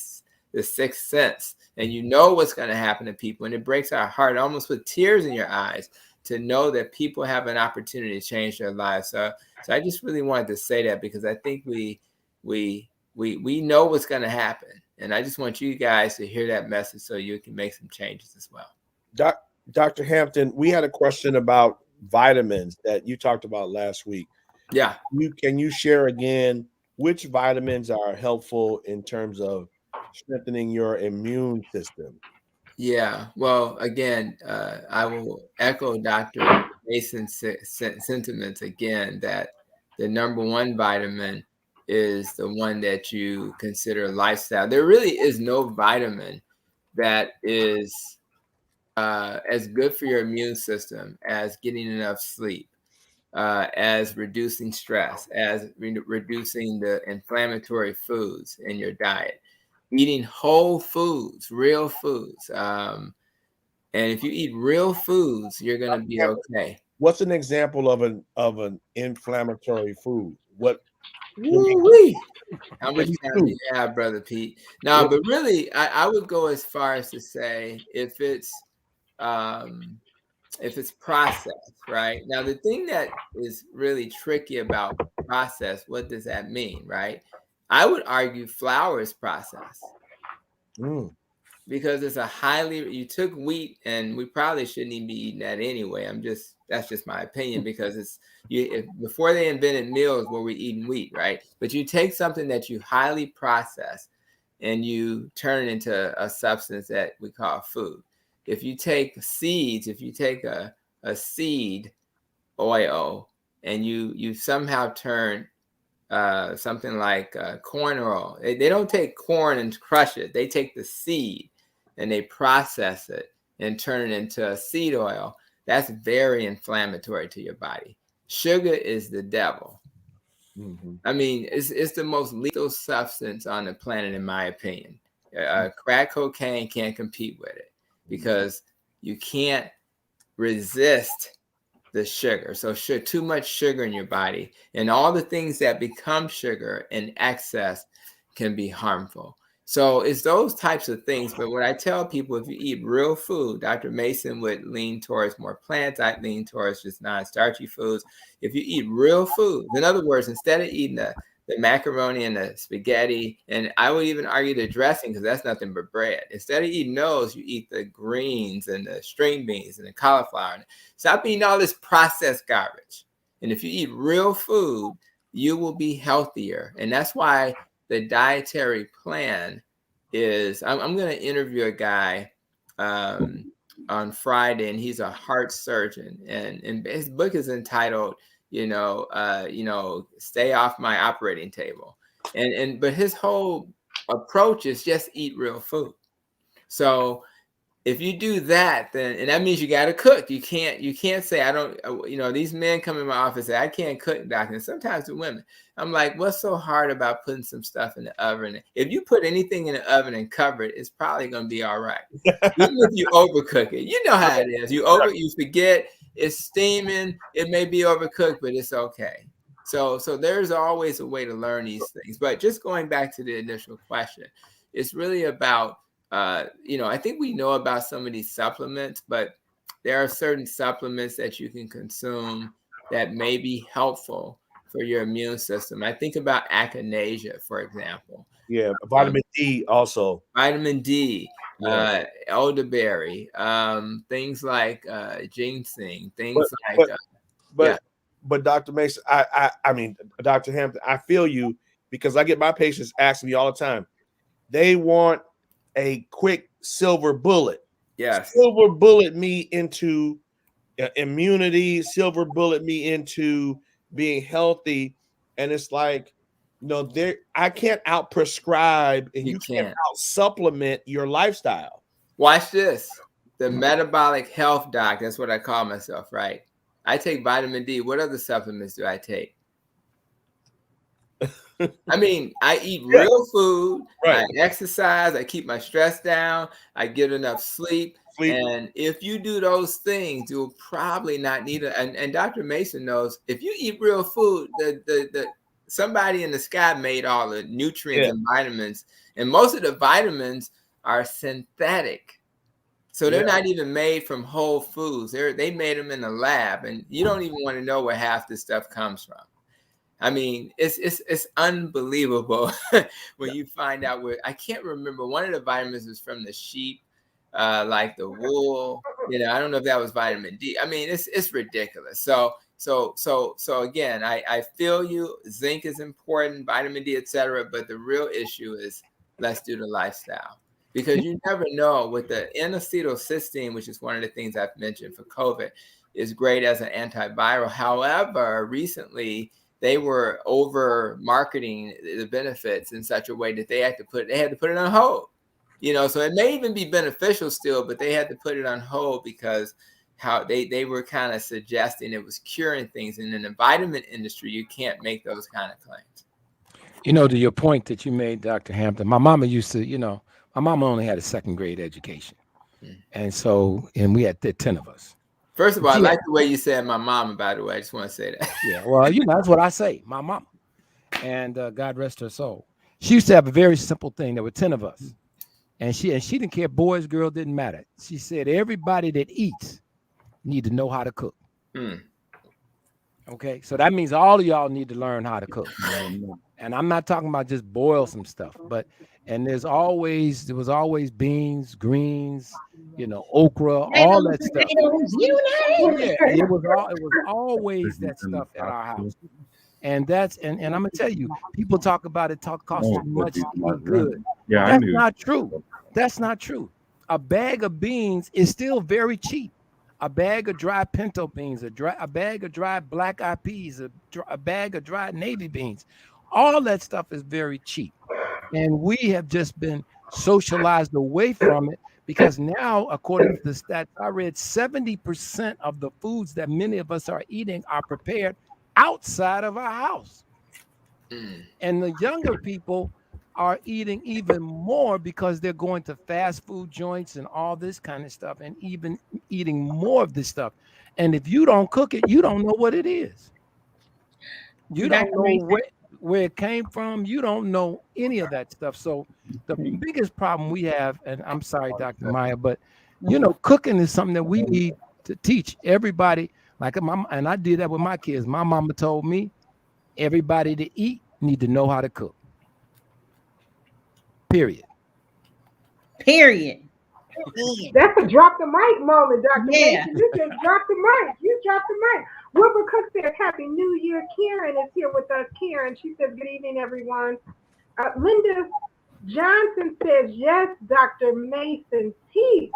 sixth sense and you know what's going to happen to people, and it breaks our heart almost with tears in your eyes to know that people have an opportunity to change their lives. So I just really wanted to say that because I think we know what's going to happen, and I just want you guys to hear that message so you can make some changes as well. Dr. Hampton, we had a question about vitamins that you talked about last week. Yeah. Can you share again which vitamins are helpful in terms of strengthening your immune system? Yeah. Well, again, I will echo Dr. Mason's sentiments again that the number one vitamin is the one that you consider lifestyle. There really is no vitamin that is as good for your immune system as getting enough sleep, as reducing stress, as reducing the inflammatory foods in your diet, eating whole foods, real foods. And if you eat real foods, you're going to be okay. What's an example of an inflammatory food? What Woo-wee. How much give me time do two. you have, Brother Pete? No, but really, I would go as far as to say if it's processed, right? Now, the thing that is really tricky about process, what does that mean, right? I would argue flour is processed Mm. because it's you took wheat, and we probably shouldn't even be eating that anyway. That's just my opinion, because before they invented meals were we eating wheat, right? But you take something that you highly process and you turn it into a substance that we call food. If you take seeds, if you take a seed oil and you somehow turn something like corn oil, they don't take corn and crush it. They take the seed and they process it and turn it into a seed oil. That's very inflammatory to your body. Sugar is the devil. Mm-hmm. I mean, it's the most lethal substance on the planet, in my opinion. Crack cocaine can't compete with it because you can't resist the sugar. So too much sugar in your body, and all the things that become sugar in excess can be harmful. So it's those types of things. But what I tell people, if you eat real food, Dr. Mason would lean towards more plants. I lean towards just non-starchy foods. If you eat real food, in other words, instead of eating the macaroni and the spaghetti, and I would even argue the dressing, because that's nothing but bread. Instead of eating those, you eat the greens and the string beans and the cauliflower. Stop eating all this processed garbage. And if you eat real food, you will be healthier. And that's why the dietary plan is, I'm going to interview a guy on Friday, and he's a heart surgeon. And his book is entitled, Stay Off My Operating Table. But his whole approach is just eat real food. So if you do that, then, and that means you got to cook. You can't say, I don't, these men come in my office and say, I can't cook, doctor. And sometimes the women, I'm like, what's so hard about putting some stuff in the oven? If you put anything in the oven and cover it, it's probably going to be all right. Even if you overcook it, you know how it is. You forget, it's steaming. It may be overcooked, but it's okay. So there's always a way to learn these things. But just going back to the initial question, it's really about, I think we know about some of these supplements, but there are certain supplements that you can consume that may be helpful for your immune system. I think about echinacea, for example. Yeah, vitamin D also. Vitamin D, Yeah. elderberry, things like ginseng, But Dr. Mason, I mean, Dr. Hampton, I feel you, because I get my patients asking me all the time. They want a quick silver bullet. Yes. Silver bullet me into immunity, silver bullet me into being healthy. And it's like, I can't out prescribe, and you can't out supplement your lifestyle. Watch this. The metabolic health doc, that's what I call myself, right? I take vitamin D. What other supplements do I take? I mean, I eat real food, right. I exercise, I keep my stress down, I get enough sleep. And if you do those things, you'll probably not need it. And Dr. Mason knows, if you eat real food, the somebody in the sky made all the nutrients and vitamins, and most of the vitamins are synthetic. So they're not even made from whole foods. They made them in the lab, and you don't even want to know where half this stuff comes from. I mean, it's unbelievable when you find out where, I can't remember, one of the vitamins is from the sheep, like the wool. I don't know if that was vitamin D. I mean, it's ridiculous. So again, I feel you. Zinc is important, vitamin D, etc. But the real issue is, let's do the lifestyle, because you never know. With the N-acetylcysteine, which is one of the things I've mentioned for COVID, is great as an antiviral. However, recently they were over marketing the benefits in such a way that they had to put it on hold. So it may even be beneficial still, but they had to put it on hold because how they were kind of suggesting it was curing things. And in the vitamin industry, you can't make those kind of claims. To your point that you made, Dr. Hampton, my mama used to, my mama only had a second grade education. And we had 10 of us. First of all, I She like the way you said my mama, by the way. I just want to say that. Yeah, well, that's what I say, my mama. And God rest her soul. She used to have a very simple thing. There were 10 of us. And she didn't care, boys, girls, didn't matter. She said, everybody that eats need to know how to cook. Mm. Okay, so that means all of y'all need to learn how to cook. And I'm not talking about just boil some stuff, and there was always beans, greens, okra, all that stuff. Yeah, it was always that stuff at our house. And I'm gonna tell you, people talk about it cost too much to eat good. Yeah, That's not true. That's not true. A bag of beans is still very cheap. A bag of dry pinto beans, a bag of dry black eyed peas, a bag of dry navy beans, all that stuff is very cheap. And we have just been socialized away from it because now, according to the stats I read, 70% of the foods that many of us are eating are prepared outside of our house. And the younger people are eating even more because they're going to fast food joints and all this kind of stuff, and even eating more of this stuff. And if you don't cook it, you don't know what it is. You don't know where it came from. You don't know any of that stuff. So the biggest problem we have, and I'm sorry, Dr. Maya, but cooking is something that we need to teach everybody. Like and I did that with my kids. My mama told me everybody to eat need to know how to cook. Period. That's a drop the mic moment, Dr. Mason. You just dropped the mic. You dropped the mic. Wilbur Cook says, Happy New Year. Karen is here with us. Karen, she says, good evening, everyone. Linda Johnson says, yes, Dr. Mason, teach.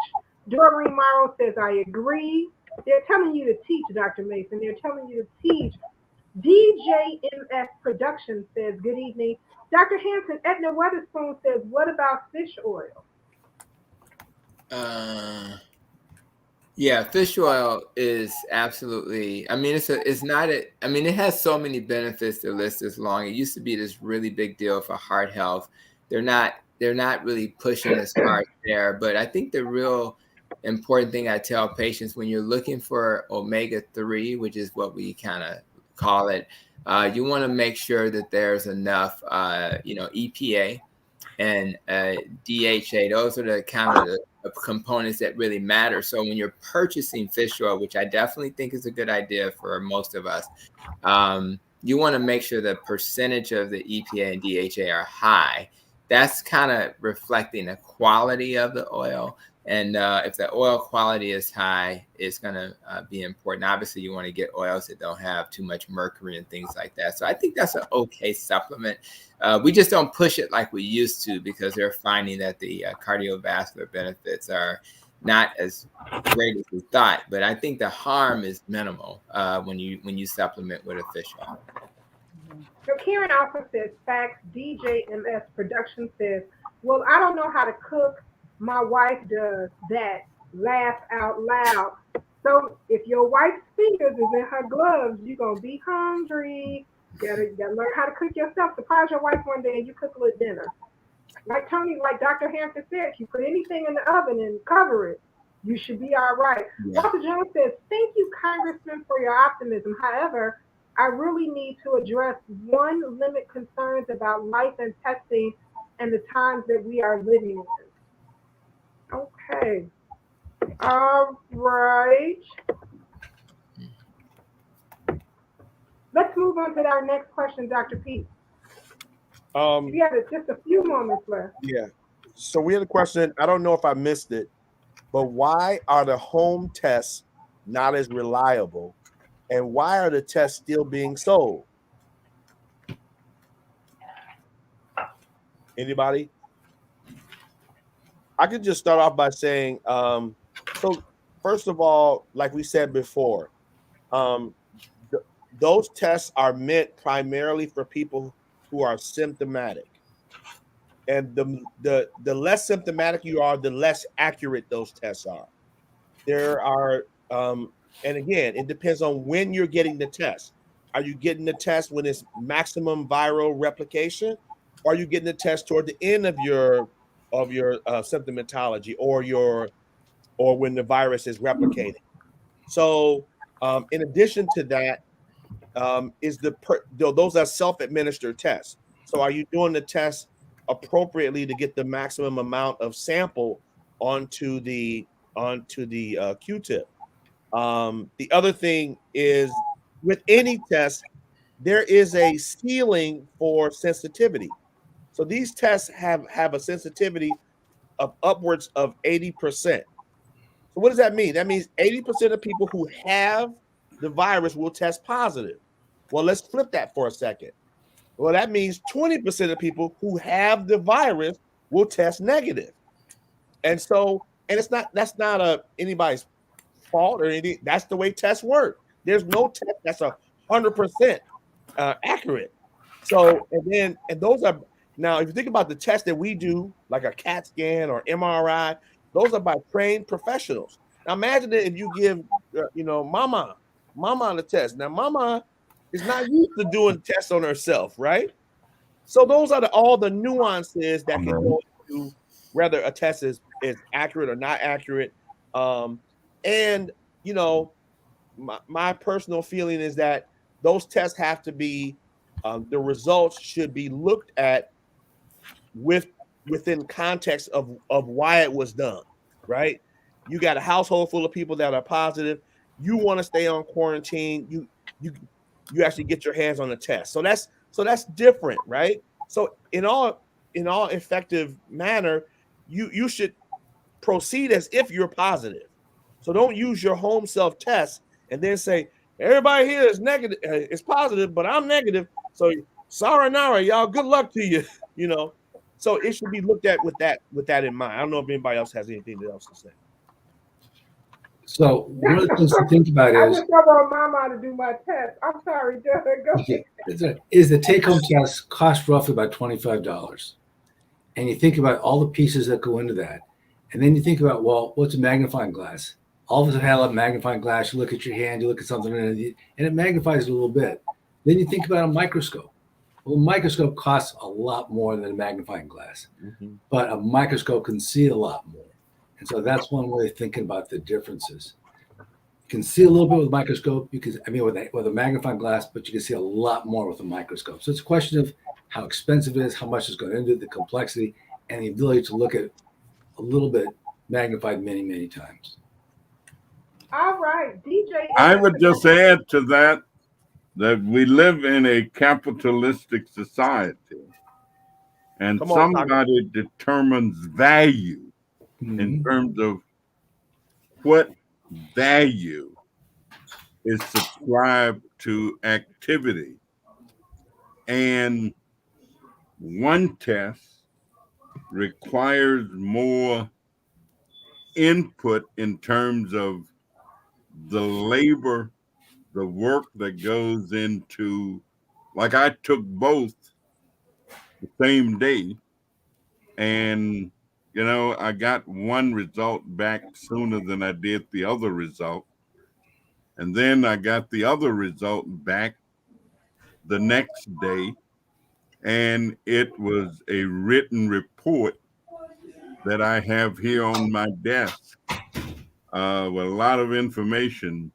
Doreen Morrow says, I agree. They're telling you to teach, Dr. Mason. They're telling you to teach. DJMS Production says, good evening. Dr. Hanson, Edna Weatherspoon says, what about fish oil? Yeah, fish oil is absolutely, it has so many benefits. The list is long. It used to be this really big deal for heart health. They're not really pushing as hard there, but I think the real important thing I tell patients when you're looking for omega-3, which is what we kind of call it, you want to make sure that there's enough, EPA and DHA. Those are the kind of components that really matter. So when you're purchasing fish oil, which I definitely think is a good idea for most of us, you want to make sure the percentage of the EPA and DHA are high. That's kind of reflecting the quality of the oil. And if the oil quality is high, it's going to be important. Obviously, you want to get oils that don't have too much mercury and things like that. So I think that's an okay supplement. We just don't push it like we used to because they're finding that the cardiovascular benefits are not as great as we thought. But I think the harm is minimal when you supplement with a fish oil. So Karen also says, facts. DJMS Production says, well, I don't know how to cook. My wife does that. Laugh out loud. So if your wife's fingers is in her gloves, you're going to be hungry. You gotta learn how to cook yourself. Surprise your wife one day and you cook a little dinner. Like Dr. Hampton said, if you put anything in the oven and cover it, you should be all right. Yeah. Dr. Jones says, thank you, Congressman, for your optimism. However, I really need to address one limit concerns about life and testing and the times that we are living in. Okay. All right. Let's move on to our next question, Dr. Pete. We have just a few moments left. Yeah. So we had a question. I don't know if I missed it, but why are the home tests not as reliable? And why are the tests still being sold? Anybody? I could just start off by saying, so first of all, like we said before, those tests are meant primarily for people who are symptomatic. And the less symptomatic you are, the less accurate those tests are. There are, and again, it depends on when you're getting the test. Are you getting the test when it's maximum viral replication? Or are you getting the test toward the end of your symptomatology or when the virus is replicating? So in addition to that, those are self-administered tests. So are you doing the test appropriately to get the maximum amount of sample onto the Q-tip? The other thing is, with any test, there is a ceiling for sensitivity. So these tests have a sensitivity of upwards of 80%. So what does that mean? That means 80% of people who have the virus will test positive. Well, let's flip that for a second. Well, that means 20% of people who have the virus will test negative. And so, and that's not anybody's fault or anything. That's the way tests work. There's no test that's 100% accurate. So, and those are, now if you think about the tests that we do, like a CAT scan or MRI, those are by trained professionals. Now imagine that if you give mama the test. Now mama is not used to doing tests on herself, right? So those are all the nuances that can go into whether a test is accurate or not accurate. And my personal feeling is that those tests have to be, the results should be looked at within context of why it was done, right? You got a household full of people that are positive. You want to stay on quarantine. You actually get your hands on the test. So that's different, right? So in all effective manner, you should proceed as if you're positive. So don't use your home self test and then say everybody here is negative, is positive, but I'm negative. So sayonara, y'all. Good luck to you. So it should be looked at with that in mind. I don't know if anybody else has anything else to say. So one of the things to think about I is just want mama to do my test. I'm sorry, Doug. Go ahead. is the take-home test cost roughly about $25. And you think about all the pieces that go into that. And then you think about, well, what's a magnifying glass? All of us have had a magnifying glass. You look at your hand, you look at something, and it magnifies it a little bit. Then you think about a microscope. Well, a microscope costs a lot more than a magnifying glass, but a microscope can see a lot more. And so that's one way of thinking about the differences. You can see a little bit with a microscope. With a magnifying glass, but you can see a lot more with a microscope. So it's a question of how expensive it is, how much is going into it, the complexity, and the ability to look at a little bit magnified many, many times. All right, DJ. I would just add to that we live in a capitalistic society, and somebody determines value in terms of what value is subscribed to activity. And one test requires more input in terms of the labor, the work that goes into, like I took both the same day, and I got one result back sooner than I did the other result. And then I got the other result back the next day, and it was a written report that I have here on my desk with a lot of information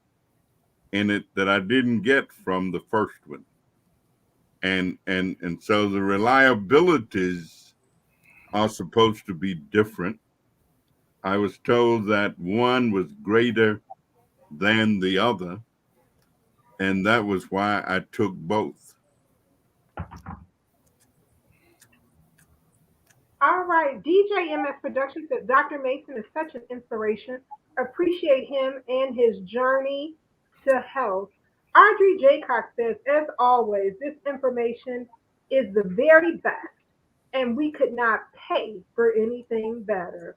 in it that I didn't get from the first one. And so the reliabilities are supposed to be different. I was told that one was greater than the other, and that was why I took both. All right, DJ MS Productions says Dr. Mason is such an inspiration. Appreciate him and his journey to health. Audrey Jaycock says, as always, this information is the very best, and we could not pay for anything better.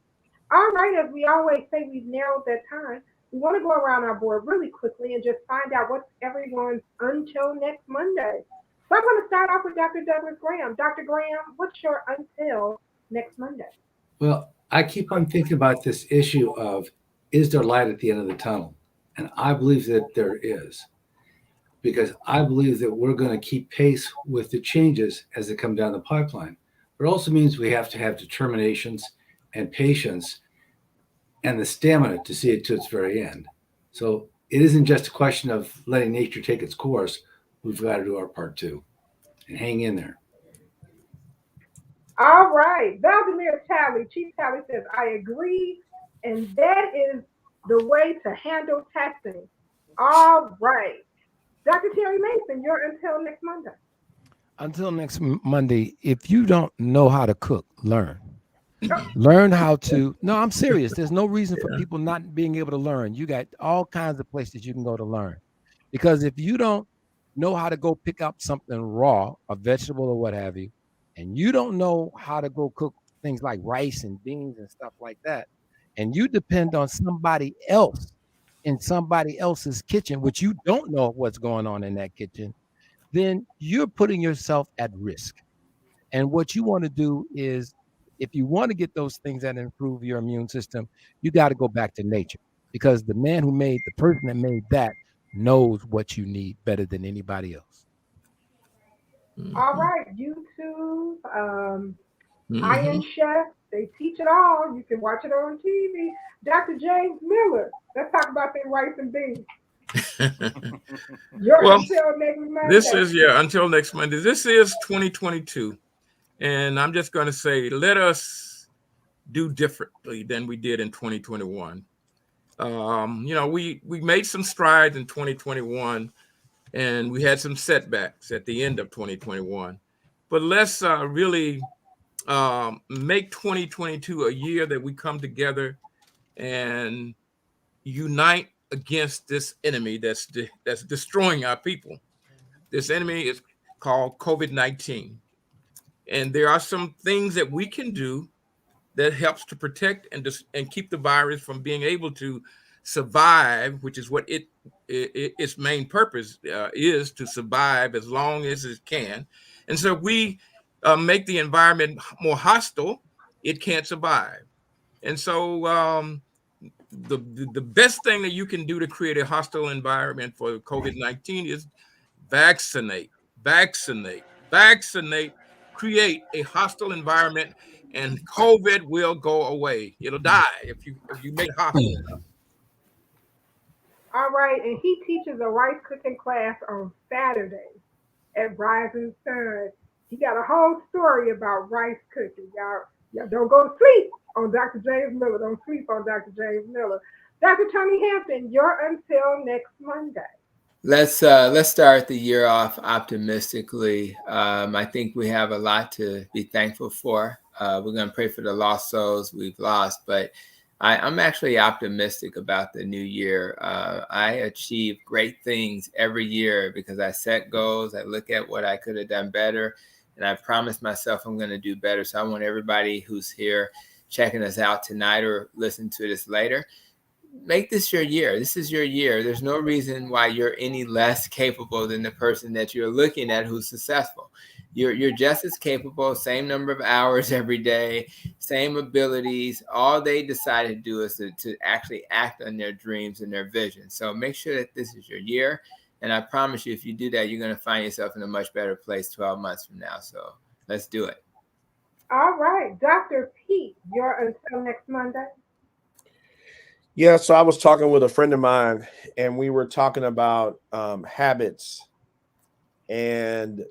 All right, as we always say, we've narrowed that time. We want to go around our board really quickly and just find out what's everyone's until next Monday. So I'm going to start off with Dr. Douglas Graham. Dr. Graham, what's your until next Monday? Well, I keep on thinking about this issue of, is there light at the end of the tunnel? And I believe that there is, because I believe that we're going to keep pace with the changes as they come down the pipeline. But it also means we have to have determinations and patience and the stamina to see it to its very end. So it isn't just a question of letting nature take its course. We've got to do our part too and hang in there. All right. Valdemir Talley, Chief Talley says, I agree. And that is the way to handle testing. All right. Dr. Terry Mason, you're until next Monday. Until next Monday, if you don't know how to cook, learn. Learn how to. No, I'm serious. There's no reason for people not being able to learn. You got all kinds of places you can go to learn. Because if you don't know how to go pick up something raw, a vegetable or what have you, and you don't know how to go cook things like rice and beans and stuff like that, and you depend on somebody else in somebody else's kitchen, which you don't know what's going on in that kitchen, then you're putting yourself at risk. And what you want to do is, if you want to get those things that improve your immune system, you got to go back to nature, because the man who made, the person that made that knows what you need better than anybody else. All right. YouTube, Iron Mhm. Chef, they teach it all. You can watch it on TV. Dr. James Miller, let's talk about the rice and beans. You're Well, until next this Monday. is, until next Monday. This is 2022. And I'm just going to say, let us do differently than we did in 2021. We made some strides in 2021, and we had some setbacks at the end of 2021. But let's really make 2022 a year that we come together and unite against this enemy that's destroying our people. This enemy is called COVID-19, and there are some things that we can do that helps to protect and keep the virus from being able to survive, which is what its main purpose is, to survive as long as it can. And so if we make the environment more hostile, it can't survive. And so the best thing that you can do to create a hostile environment for COVID-19 is vaccinate, vaccinate, vaccinate, create a hostile environment, and COVID will go away. It'll die if you make it hostile enough. All right. And he teaches a rice cooking class on Saturdays at Rising Sun. He got a whole story about rice cooking. Y'all don't go to sleep on Dr. James Miller. Don't sleep on Dr. James Miller. Dr. Tony Hampton, you're until next Monday. Let's start the year off optimistically. I think we have a lot to be thankful for. We're going to pray for the lost souls we've lost, but I'm actually optimistic about the new year. I achieve great things every year because I set goals. I look at what I could have done better, and I promise myself I'm going to do better. So I want everybody who's here checking us out tonight or listen to this later, make this your year. This is your year. There's no reason why you're any less capable than the person that you're looking at who's successful. You're just as capable, same number of hours every day, same abilities. All they decide to do is to actually act on their dreams and their vision. So make sure that this is your year. And I promise you, if you do that, you're going to find yourself in a much better place 12 months from now. So let's do it. All right. Dr. Pete, you're until next Monday. Yeah, so I was talking with a friend of mine, and we were talking about habits and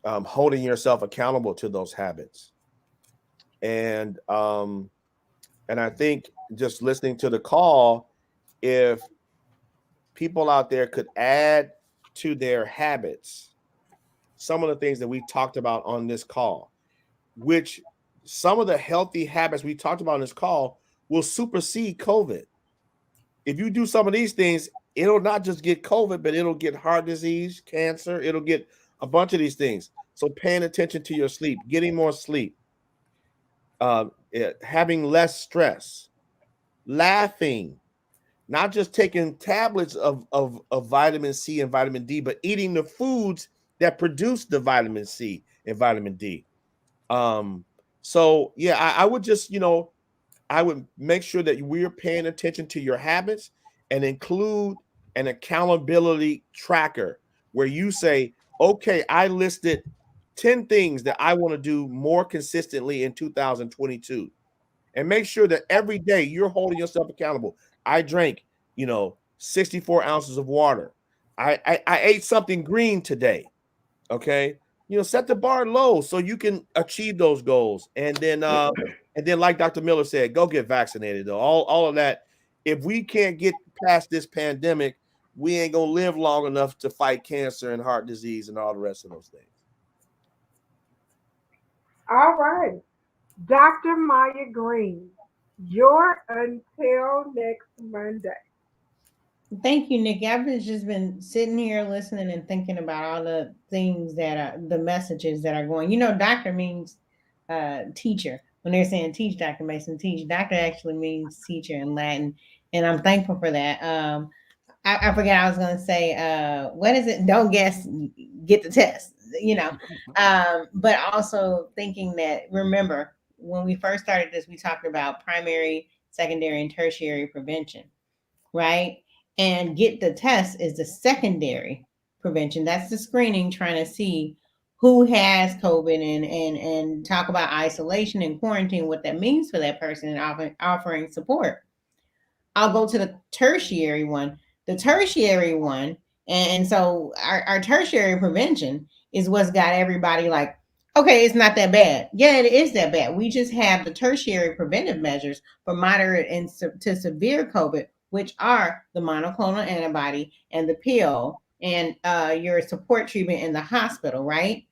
holding yourself accountable to those habits. And I think just listening to the call, if people out there could add to their habits some of the things that we talked about on this call, which some of the healthy habits we talked about on this call will supersede COVID. If you do some of these things, it'll not just get COVID, but it'll get heart disease, cancer. It'll get a bunch of these things. So paying attention to your sleep, getting more sleep, having less stress, laughing, not just taking tablets of vitamin C and vitamin D, but eating the foods that produce the vitamin C and vitamin D. So yeah, I would just, I would make sure that we're paying attention to your habits and include an accountability tracker where you say, okay, I listed 10 things that I want to do more consistently in 2022. And make sure that every day you're holding yourself accountable. I drank, 64 ounces of water. I ate something green today. Okay. Set the bar low so you can achieve those goals. And then like Dr. Miller said, go get vaccinated though. All of that. If we can't get past this pandemic, we ain't gonna live long enough to fight cancer and heart disease and all the rest of those things. All right. Dr. Maya Green, your until next Monday. Thank you, Nikki. I've just been sitting here listening and thinking about all the things that are the messages that are going. Doctor means teacher. When they're saying teach, Dr. Mason, teach, doctor actually means teacher in Latin. And I'm thankful for that. I forgot I was going to say, what is it? Don't guess, get the test, but also thinking that, remember, when we first started this, we talked about primary, secondary, and tertiary prevention, right? And get the test is the secondary prevention. That's the screening, trying to see who has COVID and talk about isolation and quarantine, what that means for that person, and offering support. I'll go to the tertiary one. The tertiary one, and so our tertiary prevention is what's got everybody like, okay, it's not that bad. Yeah, it is that bad. We just have the tertiary preventive measures for moderate and to severe COVID, which are the monoclonal antibody and the pill and your support treatment in the hospital, right?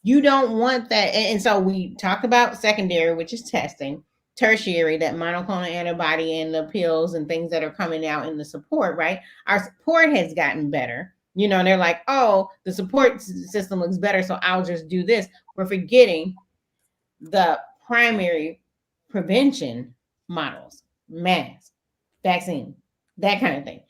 You don't want that. And so we talked about secondary, which is testing, tertiary, that monoclonal antibody and the pills and things that are coming out in the support, right? Our support has gotten better. They're like, oh, the support system looks better, so I'll just do this. We're forgetting the primary prevention models, mask, vaccine, that kind of thing,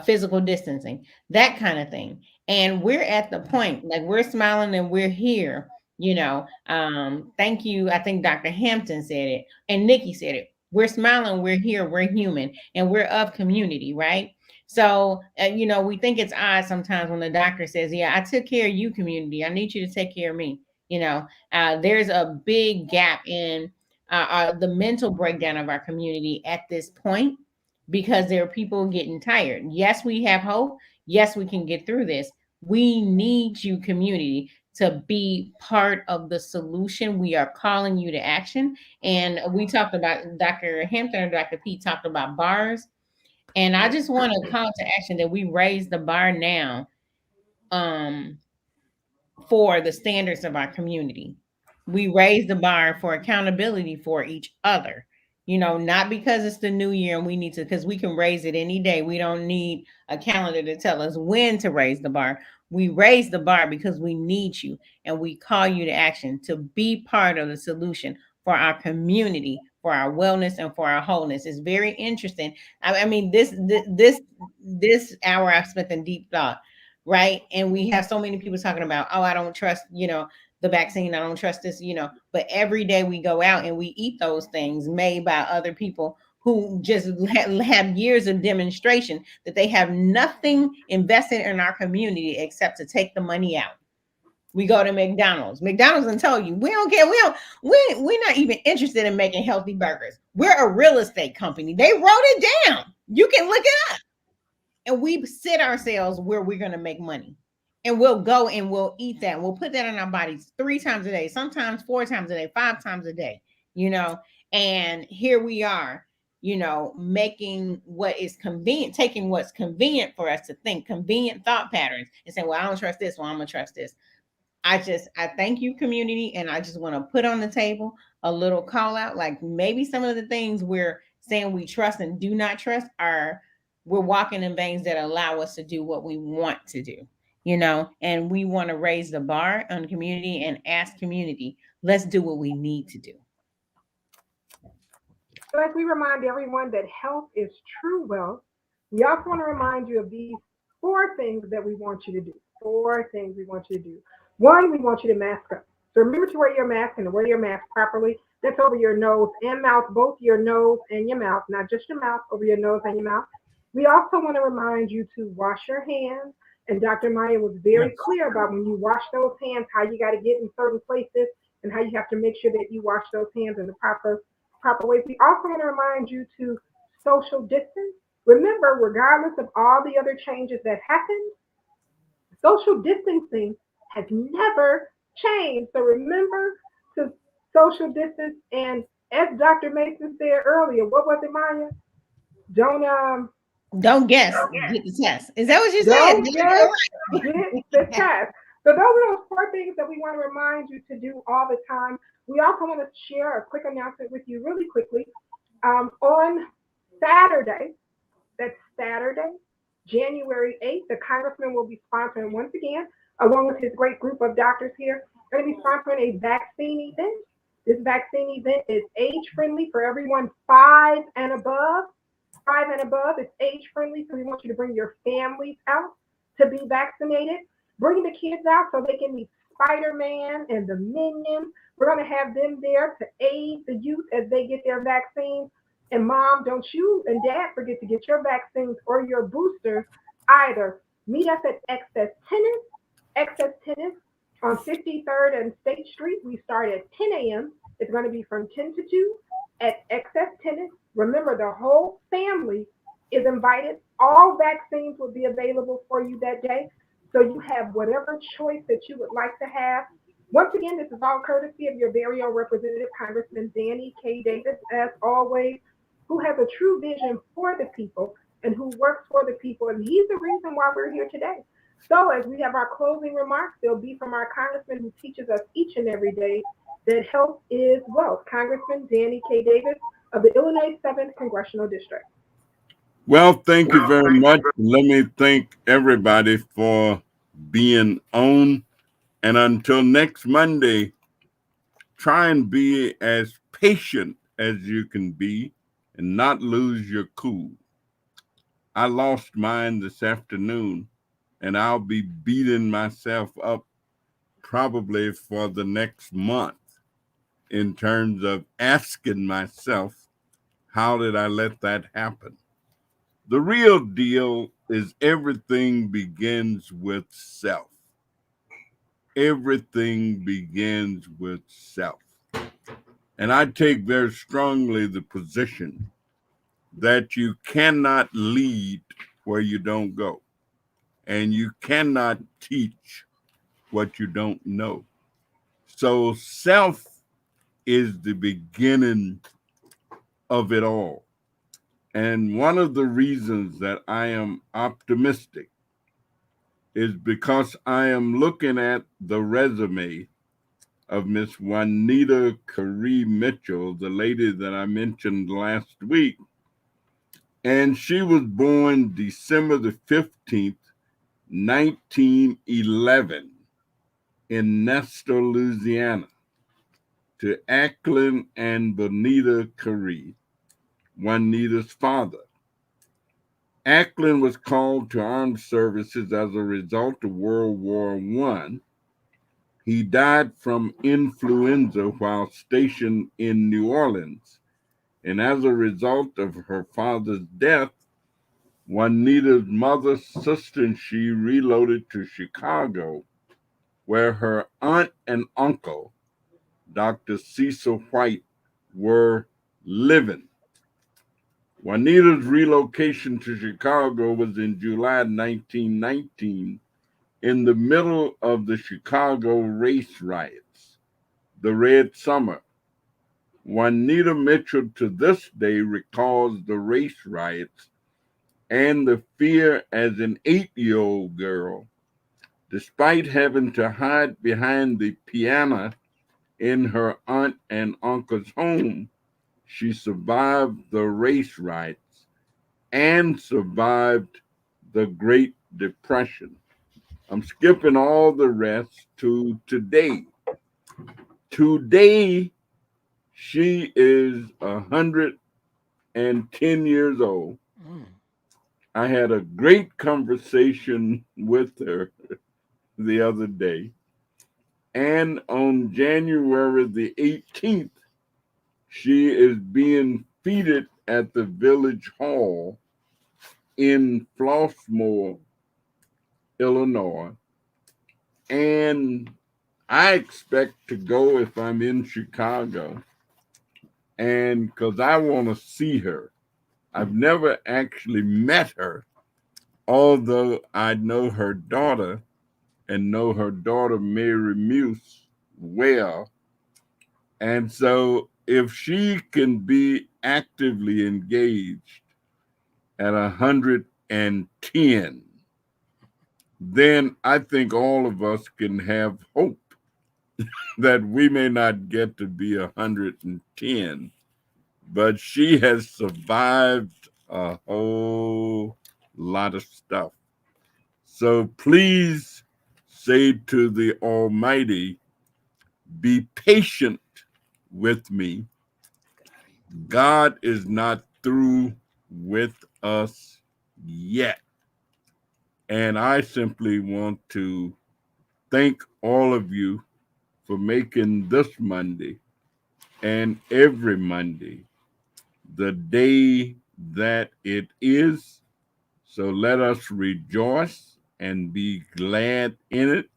physical distancing, that kind of thing. And we're at the point, like, we're smiling and we're here, thank you. I think Dr. Hampton said it and Nikki said it. We're smiling, we're here, we're human, and we're of community, right? So, we think it's odd sometimes when the doctor says, yeah, I took care of you, community. I need you to take care of me. There's a big gap in the mental breakdown of our community at this point because there are people getting tired. Yes, we have hope. Yes, we can get through this. We need you, community, to be part of the solution. We are calling you to action. And we talked about, Dr. Hampton or Dr. Pete talked about bars. And I just want to call to action that we raise the bar now for the standards of our community. We raise the bar for accountability for each other. Not because it's the new year and we need to, because we can raise it any day. We don't need a calendar to tell us when to raise the bar. We raise the bar because we need you and we call you to action to be part of the solution for our community, for our wellness and for our wholeness. It's very interesting. I mean, this hour I've spent in deep thought, right? And we have so many people talking about, oh, I don't trust, the vaccine. I don't trust this, but every day we go out and we eat those things made by other people who just have years of demonstration that they have nothing invested in our community except to take the money out. We go to McDonald's and tell you, we don't care. We're not even interested in making healthy burgers. We're a real estate company. They wrote it down. You can look it up. And we sit ourselves where we're going to make money. And we'll go and we'll eat that. We'll put that in our bodies 3 times a day, sometimes 4 times a day, 5 times a day, and here we are, making what is convenient, taking what's convenient for us to think, convenient thought patterns, and saying, well, I don't trust this. Well, I'm going to trust this. I thank you, community. And I just want to put on the table a little call out, like maybe some of the things we're saying we trust and do not trust we're walking in veins that allow us to do what we want to do, and we want to raise the bar on community and ask community, let's do what we need to do. So as we remind everyone that health is true wealth, we also want to remind you of these 4 things that we want you to do. 4 things we want you to do. 1, we want you to mask up. So remember to wear your mask and to wear your mask properly. That's over your nose and mouth, both your nose and your mouth, not just your mouth, over your nose and your mouth. We also want to remind you to wash your hands. And Dr. Maya was very clear about when you wash those hands, how you got to get in certain places and how you have to make sure that you wash those hands in the proper ways. We also want to remind you to social distance Remember, regardless of all the other changes that happened, social distancing has never changed. So remember to social distance. And as Dr. Mason said earlier, what was it, Maya? Don't Don't guess. Get the test. Is that what you said? don't just get the test. So those are those four things that we want to remind you to do all the time. We also want to share a quick announcement with you really quickly. On Saturday, that's Saturday, January 8th, the congressman will be sponsoring once again, along with his great group of doctors here, going to be sponsoring a vaccine event. This vaccine event is age friendly for everyone 5 and above. 5 and above, it's age friendly, so we want you to bring your families out to be vaccinated. Bring the kids out so they can meet Spider-Man and the Minions. We're going to have them there to aid the youth as they get their vaccines. And mom, don't you and dad forget to get your vaccines or your boosters either. Meet us at Excess Tennis on 53rd and State Street. We start at 10 a.m. It's going to be from 10 to 2 at Excess Tennis. Remember, the whole family is invited. All vaccines will be available for you that day. So you have whatever choice that you would like to have. Once again, this is all courtesy of your very own representative, Congressman Danny K. Davis, as always, who has a true vision for the people and who works for the people. And he's the reason why we're here today. So as we have our closing remarks, they'll be from our congressman who teaches us each and every day that health is wealth, Congressman Danny K. Davis of the Illinois 7th Congressional District. Well, thank you very much. Let me thank everybody for being on. And until next Monday, try and be as patient as you can be and not lose your cool. I lost mine this afternoon, and I'll be beating myself up probably for the next month in terms of asking myself, how did I let that happen? The real deal is everything begins with self. Everything begins with self. And I take very strongly the position that you cannot lead where you don't go, and you cannot teach what you don't know. So self is the beginning of it all. And one of the reasons that I am optimistic is because I am looking at the resume of Miss Juanita Caree Mitchell, the lady that I mentioned last week. And she was born December the 15th, 1911 in Nestor, Louisiana, to Acklin and Bonita Caree, Juanita's father. Acklin was called to armed services as a result of World War I. He died from influenza while stationed in New Orleans. And as a result of her father's death, Juanita's mother, sister, and she relocated to Chicago, where her aunt and uncle, Dr. Cecil White, were living. Juanita's relocation to Chicago was in July 1919, in the middle of the Chicago race riots, the Red Summer. Juanita Mitchell to this day recalls the race riots and the fear as an 8-year-old girl. Despite having to hide behind the piano in her aunt and uncle's home, she survived the race riots and survived the Great Depression. I'm skipping all the rest to today. Today, she is 110 years old. I had a great conversation with her the other day. And on January the 18th, she is being feted at the Village Hall in Flossmoor, Illinois. And I expect to go if I'm in Chicago, and because I want to see her. I've never actually met her, although I know her daughter and know her daughter, Mary Muse, well. And so if she can be actively engaged at 110, then I think all of us can have hope that we may not get to be 110, but she has survived a whole lot of stuff. So please say to the Almighty, be patient with me. God is not through with us yet. And I simply want to thank all of you for making this Monday and every Monday the day that it is. So let us rejoice and be glad in it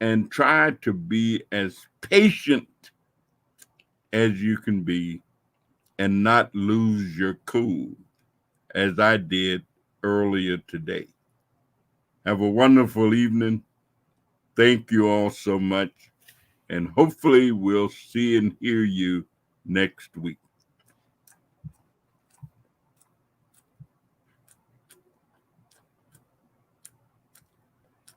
and try to be as patient as you can be and not lose your cool as I did earlier today. Have a wonderful evening. Thank you all so much. And hopefully we'll see and hear you next week.